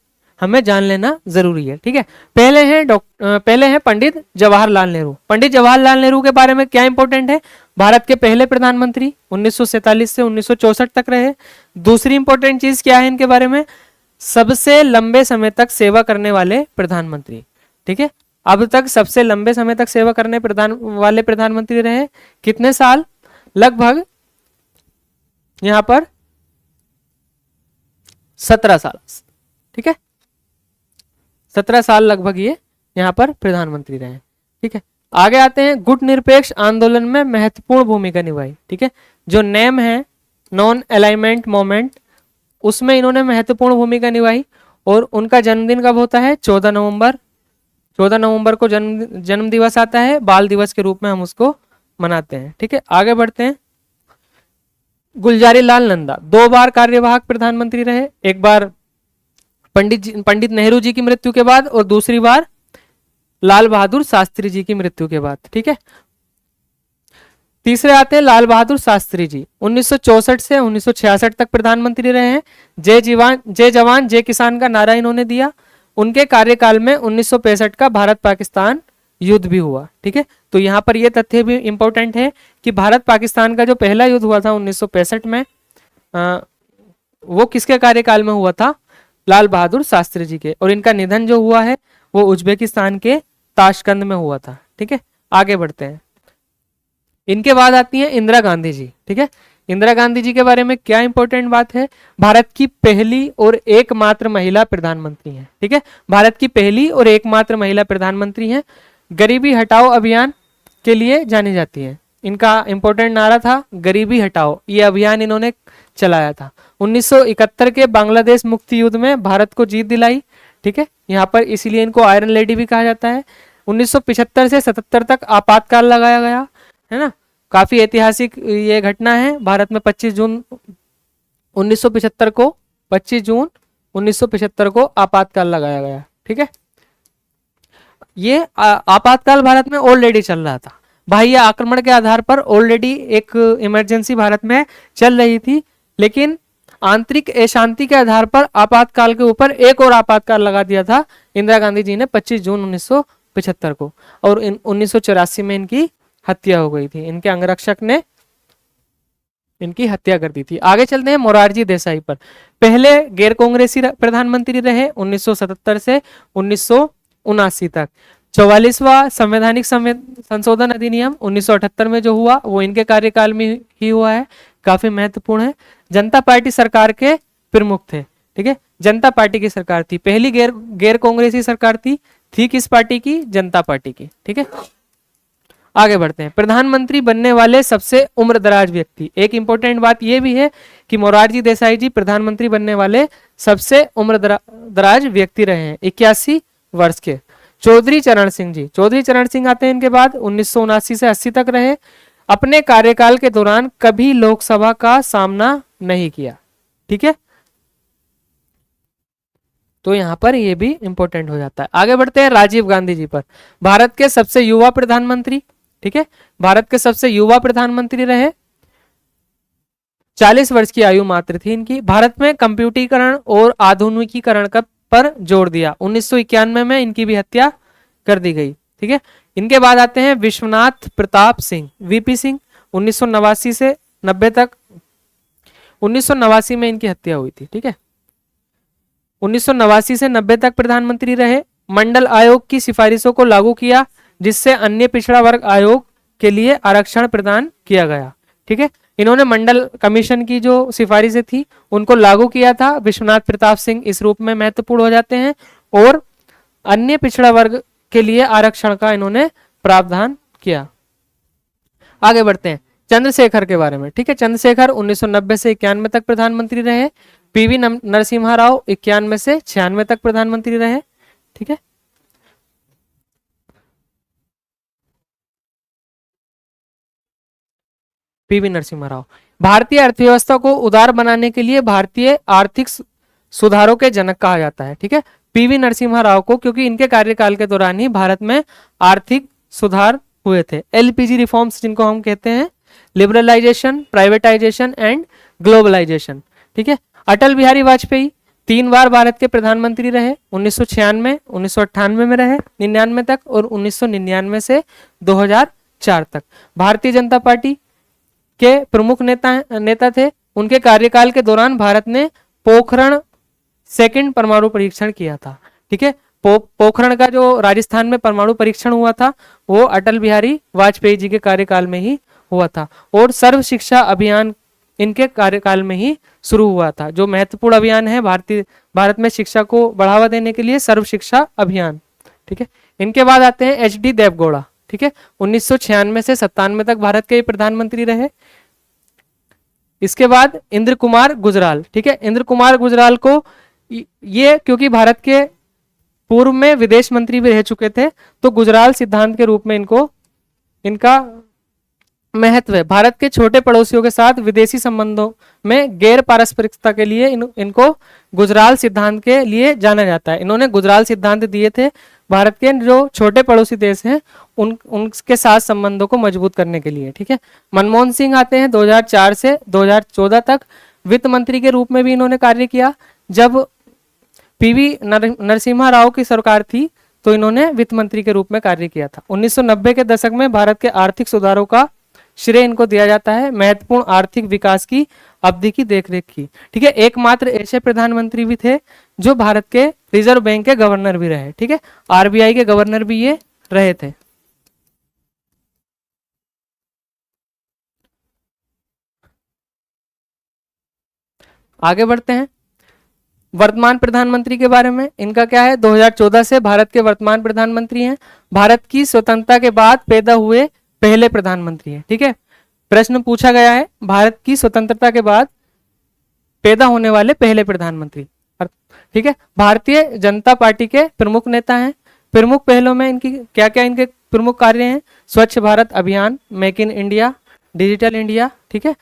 हमें जान लेना जरूरी है, ठीक है। पहले हैं पंडित जवाहरलाल नेहरू। पंडित जवाहरलाल नेहरू के बारे में क्या इंपॉर्टेंट है? भारत के पहले प्रधानमंत्री 1947 से 1964 तक रहे। दूसरी इंपॉर्टेंट चीज क्या है इनके बारे में? सबसे लंबे समय तक सेवा करने वाले प्रधानमंत्री, ठीक है। अब तक सबसे लंबे समय तक सेवा करने वाले प्रधानमंत्री रहे। कितने साल? लगभग यहां पर 17 साल, ठीक है। 17 साल लगभग ये यहां पर प्रधानमंत्री रहे, ठीक है। आगे आते हैं, गुट निरपेक्ष आंदोलन में महत्वपूर्ण भूमिका निभाई, ठीक है। जो नेम है नॉन अलाइनमेंट मूवमेंट, उसमें इन्होंने महत्वपूर्ण भूमिका निभाई। और उनका जन्मदिन कब होता है? 14 नवंबर। 14 नवंबर को जन्म दिवस आता है, बाल दिवस के रूप में हम उसको मनाते हैं, ठीक है। आगे बढ़ते हैं, गुलजारी लाल नंदा 2 बार कार्यवाहक प्रधानमंत्री रहे। एक बार पंडित नेहरू जी की मृत्यु के बाद और दूसरी बार लाल बहादुर शास्त्री जी की मृत्यु के बाद, ठीक है। तीसरे आते हैं लाल बहादुर शास्त्री जी, 1964 से 1966 तक प्रधानमंत्री रहे हैं। जय जवान जय किसान का नारा इन्होंने दिया। उनके कार्यकाल में 1965 का भारत पाकिस्तान युद्ध भी हुआ, ठीक है। तो यहाँ पर यह तथ्य भी इंपॉर्टेंट है कि भारत पाकिस्तान का जो पहला युद्ध हुआ था 1965 में, वो किसके कार्यकाल में हुआ था? लाल बहादुर शास्त्री जी के। और इनका निधन जो हुआ है वो उज्बेकिस्तान के ताशकंद में हुआ था, ठीक है। आगे बढ़ते हैं, इनके बाद आती हैं इंदिरा गांधी जी, ठीक है। इंदिरा गांधी जी के बारे में क्या इंपॉर्टेंट बात है? भारत की पहली और एकमात्र महिला प्रधानमंत्री हैं, ठीक है। भारत की पहली और एकमात्र महिला प्रधानमंत्री हैं। गरीबी हटाओ अभियान के लिए जानी जाती है। इनका इंपॉर्टेंट नारा था गरीबी हटाओ, ये अभियान इन्होंने चलाया था। 1971 के बांग्लादेश मुक्ति युद्ध में भारत को जीत दिलाई, ठीक है। यहाँ पर इसीलिए इनको आयरन लेडी भी कहा जाता है। 1975 से 77 तक आपातकाल लगाया गया, है ना। काफी ऐतिहासिक ये घटना है। भारत में 25 जून 1975 को आपातकाल लगाया गया, ठीक है। ये आपातकाल भारत में ऑलरेडी चल रहा था। बाह्य आक्रमण के आधार पर ऑलरेडी एक इमरजेंसी भारत में चल रही थी, लेकिन आंतरिक अशांति के आधार पर आपातकाल के ऊपर एक और आपातकाल लगा दिया था इंदिरा गांधी जी ने 25 जून 1975 को। और 1984 में इनकी हत्या हो गई थी। इनके अंगरक्षक ने इनकी हत्या कर दी थी। आगे चलते हैं मोरारजी देसाई पर। पहले गैर कांग्रेसी प्रधानमंत्री रहे 1977 से 1979 तक। 44वां संवैधानिक संशोधन अधिनियम 1978 में जो हुआ वो इनके कार्यकाल में ही हुआ है, काफी महत्वपूर्ण है। जनता पार्टी सरकार के प्रमुख थे, ठीक है। जनता पार्टी की सरकार थी, पहली गैर कांग्रेसी सरकार थी किस पार्टी की? जनता पार्टी की, ठीक है। आगे बढ़ते हैं, प्रधानमंत्री बनने वाले सबसे उम्रदराज व्यक्ति। एक इंपॉर्टेंट बात यह भी है कि मोरारजी देसाई जी प्रधानमंत्री बनने वाले सबसे उम्रदराज व्यक्ति रहे हैं, 81 वर्ष के। चौधरी चरण सिंह आते हैं इनके बाद, 1979 से 80 तक रहे। अपने कार्यकाल के दौरान कभी लोकसभा का सामना नहीं किया, ठीक है। तो यहां पर यह भी इंपॉर्टेंट हो जाता है। आगे बढ़ते हैं राजीव गांधी जी पर। भारत के सबसे युवा प्रधानमंत्री, ठीक है। भारत के सबसे युवा प्रधानमंत्री रहे, 40 वर्ष की आयु मात्र थी इनकी। भारत में कंप्यूटरीकरण और आधुनिकीकरण का पर जोर दिया। 1991 में इनकी भी हत्या कर दी गई, ठीक है। इनके बाद आते हैं विश्वनाथ प्रताप सिंह, वीपी सिंह, 1989 से 90 तक। 1989 में इनकी हत्या हुई थी, ठीक है। 1989 से 90 तक प्रधानमंत्री रहे। मंडल आयोग की सिफारिशों को लागू किया, जिससे अन्य पिछड़ा वर्ग आयोग के लिए आरक्षण प्रदान किया गया, ठीक है। इन्होंने मंडल कमीशन की जो सिफारिशें थी उनको लागू किया था। विश्वनाथ प्रताप सिंह इस रूप में महत्वपूर्ण हो जाते हैं और अन्य पिछड़ा वर्ग के लिए आरक्षण का इन्होंने प्रावधान किया। आगे बढ़ते हैं चंद्रशेखर के बारे में, ठीक है। चंद्रशेखर 1990 से 91 तक प्रधानमंत्री रहे। पीवी नरसिम्हा राव 91 से 96 तक प्रधानमंत्री रहे, ठीक है। पीवी नरसिम्हा राव भारतीय अर्थव्यवस्था को उदार बनाने के लिए भारतीय आर्थिक सुधारों के जनक कहा जाता है, ठीक है। पीवी नरसिम्हा राव को, क्योंकि इनके कार्यकाल के दौरान ही भारत में आर्थिक सुधार हुए थे। एलपीजी रिफॉर्म्स जिनको हम कहते हैं, लिबरलाइजेशन, प्राइवेटाइजेशन एंड ग्लोबलाइजेशन, ठीक है। अटल बिहारी वाजपेयी 3 बार भारत के प्रधानमंत्री रहे, 1996, 1998 में रहे 99 तक, और 1999 से 2004 तक। भारतीय जनता पार्टी के प्रमुख नेता थे। उनके कार्यकाल के दौरान भारत ने पोखरण सेकंड परमाणु परीक्षण किया था। ठीक है, पोखरण का जो राजस्थान में परमाणु परीक्षण हुआ था वो अटल बिहारी वाजपेयी जी के कार्यकाल में ही हुआ था। और सर्व शिक्षा अभियान इनके कार्यकाल में ही शुरू हुआ था। जो महत्वपूर्ण अभियान है भारत में शिक्षा को बढ़ावा देने के लिए, सर्व शिक्षा अभियान। ठीक है, इनके बाद आते हैं एच डी देवगौड़ा। ठीक है, 1996 से 97 तक भारत के प्रधानमंत्री रहे। इसके बाद इंद्र कुमार गुजराल। ठीक है, इंद्र कुमार गुजराल को ये क्योंकि भारत के पूर्व में विदेश मंत्री भी रह चुके थे, तो गुजराल सिद्धांत के रूप में इनका महत्व है। भारत के छोटे पड़ोसियों के साथ विदेशी संबंधों में गैर पारस्परिकता के लिए इनको गुजराल सिद्धांत के लिए जाना जाता है। इन्होंने गुजराल सिद्धांत दिए थे भारत के जो छोटे पड़ोसी देश हैं उनके साथ संबंधों को मजबूत करने के लिए। ठीक है, मनमोहन सिंह आते हैं 2004 से 2014 तक। वित्त मंत्री के रूप में भी इन्होंने कार्य किया। जब पीवी नरसिम्हा राव की सरकार थी तो इन्होंने वित्त मंत्री के रूप में कार्य किया था। 1990 के दशक में भारत के आर्थिक सुधारों का श्रेय इनको दिया जाता है। महत्वपूर्ण आर्थिक विकास की अवधि की देखरेख की। ठीक है, एकमात्र ऐसे प्रधानमंत्री भी थे जो भारत के रिजर्व बैंक के गवर्नर भी रहे। ठीक है, आरबीआई के गवर्नर भी ये रहे थे। आगे बढ़ते हैं वर्तमान प्रधानमंत्री के बारे में। इनका क्या है, 2014 से भारत के वर्तमान प्रधानमंत्री हैं। भारत की स्वतंत्रता के बाद पैदा हुए पहले प्रधानमंत्री हैं। ठीक है, प्रश्न पूछा गया है भारत की स्वतंत्रता के बाद पैदा होने वाले पहले प्रधानमंत्री। ठीक है, भारतीय जनता पार्टी के प्रमुख नेता हैं। प्रमुख पहलों में इनकी क्या क्या इनके प्रमुख कार्य हैं, स्वच्छ भारत अभियान, make in India, digital India. ठीक है,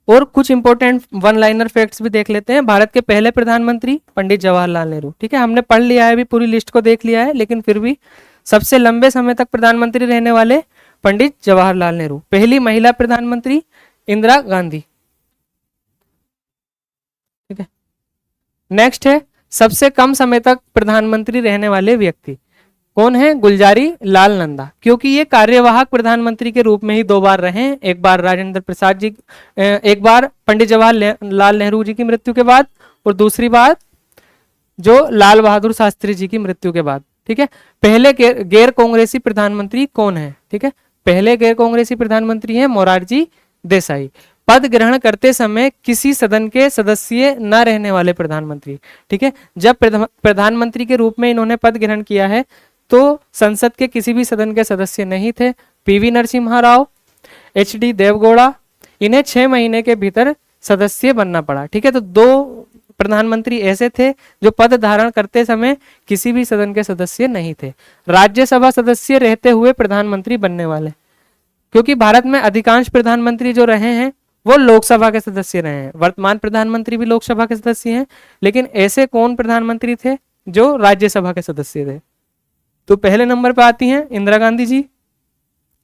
और कुछ इंपॉर्टेंट वन लाइनर फैक्ट्स भी देख लेते हैं। भारत के पहले प्रधानमंत्री पंडित जवाहरलाल नेहरू। ठीक है, हमने पढ़ लिया है, अभी पूरी लिस्ट को देख लिया है, लेकिन फिर भी सबसे लंबे समय तक प्रधानमंत्री रहने वाले पंडित जवाहरलाल नेहरू। पहली महिला प्रधानमंत्री इंदिरा गांधी। ठीक है, नेक्स्ट है सबसे कम समय तक प्रधानमंत्री रहने वाले व्यक्ति कौन है, गुलजारी लाल नंदा। क्योंकि ये कार्यवाहक प्रधानमंत्री के रूप में ही 2 बार रहे। एक बार राजेंद्र प्रसाद जी, एक बार पंडित जवाहरलाल नेहरू जी की मृत्यु के बाद, और दूसरी बार जो लाल बहादुर शास्त्री जी की मृत्यु के बाद। ठीक है, पहले गैर कांग्रेसी प्रधानमंत्री कौन है। ठीक है, पहले गैर कांग्रेसी प्रधानमंत्री हैं मोरारजी देसाई। पद ग्रहण करते समय किसी सदन के सदस्य न रहने वाले प्रधानमंत्री। ठीक है, जब प्रधानमंत्री के रूप में इन्होंने पद ग्रहण किया है तो संसद के किसी भी सदन के सदस्य नहीं थे। PV Narasimha Rao, H D Deve Gowda, इन्हें 6 महीने के भीतर सदस्य बनना पड़ा। ठीक है, तो 2 प्रधानमंत्री ऐसे थे जो पद धारण करते समय किसी भी सदन के सदस्य नहीं थे। राज्यसभा सदस्य रहते हुए प्रधानमंत्री बनने वाले, क्योंकि भारत में अधिकांश प्रधानमंत्री जो रहे हैं वो लोकसभा के सदस्य रहे हैं। वर्तमान प्रधानमंत्री भी लोकसभा के सदस्य हैं, लेकिन ऐसे कौन प्रधानमंत्री थे जो राज्यसभा के सदस्य थे। तो पहले नंबर पे आती हैं इंदिरा गांधी जी,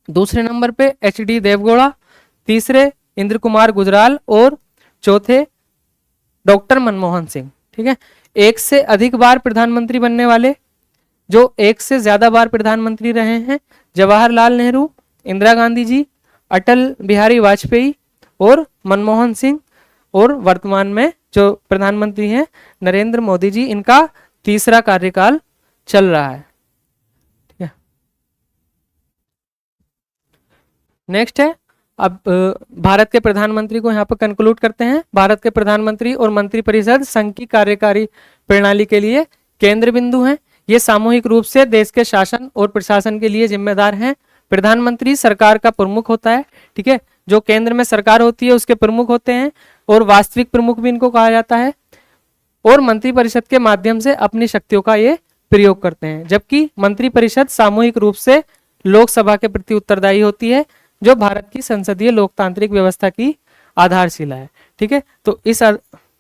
दूसरे नंबर पे एच डी देवगौड़ा, तीसरे इंद्र कुमार गुजराल, और चौथे डॉक्टर मनमोहन सिंह। ठीक है, एक से अधिक बार प्रधानमंत्री बनने वाले, जो एक से ज्यादा बार प्रधानमंत्री रहे हैं, जवाहरलाल नेहरू, इंदिरा गांधी जी, अटल बिहारी वाजपेयी और मनमोहन सिंह, और वर्तमान में जो प्रधानमंत्री हैं नरेंद्र मोदी जी, इनका तीसरा कार्यकाल चल रहा है। ठीक है, नेक्स्ट है अब भारत के प्रधानमंत्री को यहाँ पर कंक्लूड करते हैं। भारत के प्रधानमंत्री और मंत्रिपरिषद संघ की कार्यकारी प्रणाली के लिए केंद्र बिंदु हैं। ये सामूहिक रूप से देश के शासन और प्रशासन के लिए जिम्मेदार हैं। प्रधानमंत्री सरकार का प्रमुख होता है। ठीक है, जो केंद्र में सरकार होती है उसके प्रमुख होते हैं, और वास्तविक प्रमुख भी इनको कहा जाता है, और मंत्रिपरिषद के माध्यम से अपनी शक्तियों का ये प्रयोग करते हैं। जबकि मंत्रिपरिषद सामूहिक रूप से लोकसभा के प्रति उत्तरदायी होती है, जो भारत की संसदीय लोकतांत्रिक व्यवस्था की आधारशिला है। ठीक है, तो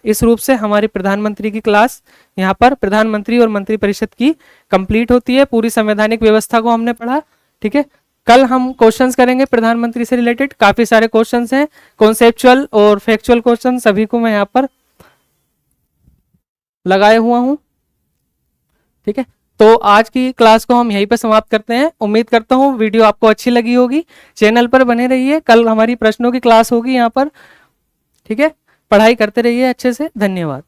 इस रूप से हमारी प्रधानमंत्री की क्लास यहाँ पर प्रधानमंत्री और मंत्रिपरिषद की कंप्लीट होती है। पूरी संवैधानिक व्यवस्था को हमने पढ़ा। ठीक है, कल हम क्वेश्चंस करेंगे प्रधानमंत्री से रिलेटेड। काफी सारे क्वेश्चंस हैं, कॉन्सेप्चुअल और फैक्चुअल क्वेश्चन, सभी को मैं यहाँ पर लगाए हुआ हूं। ठीक है, तो आज की क्लास को हम यहीं पे समाप्त करते हैं। उम्मीद करता हूं वीडियो आपको अच्छी लगी होगी। चैनल पर बने रहिए, कल हमारी प्रश्नों की क्लास होगी यहाँ पर। ठीक है, पढ़ाई करते रहिए अच्छे से। धन्यवाद।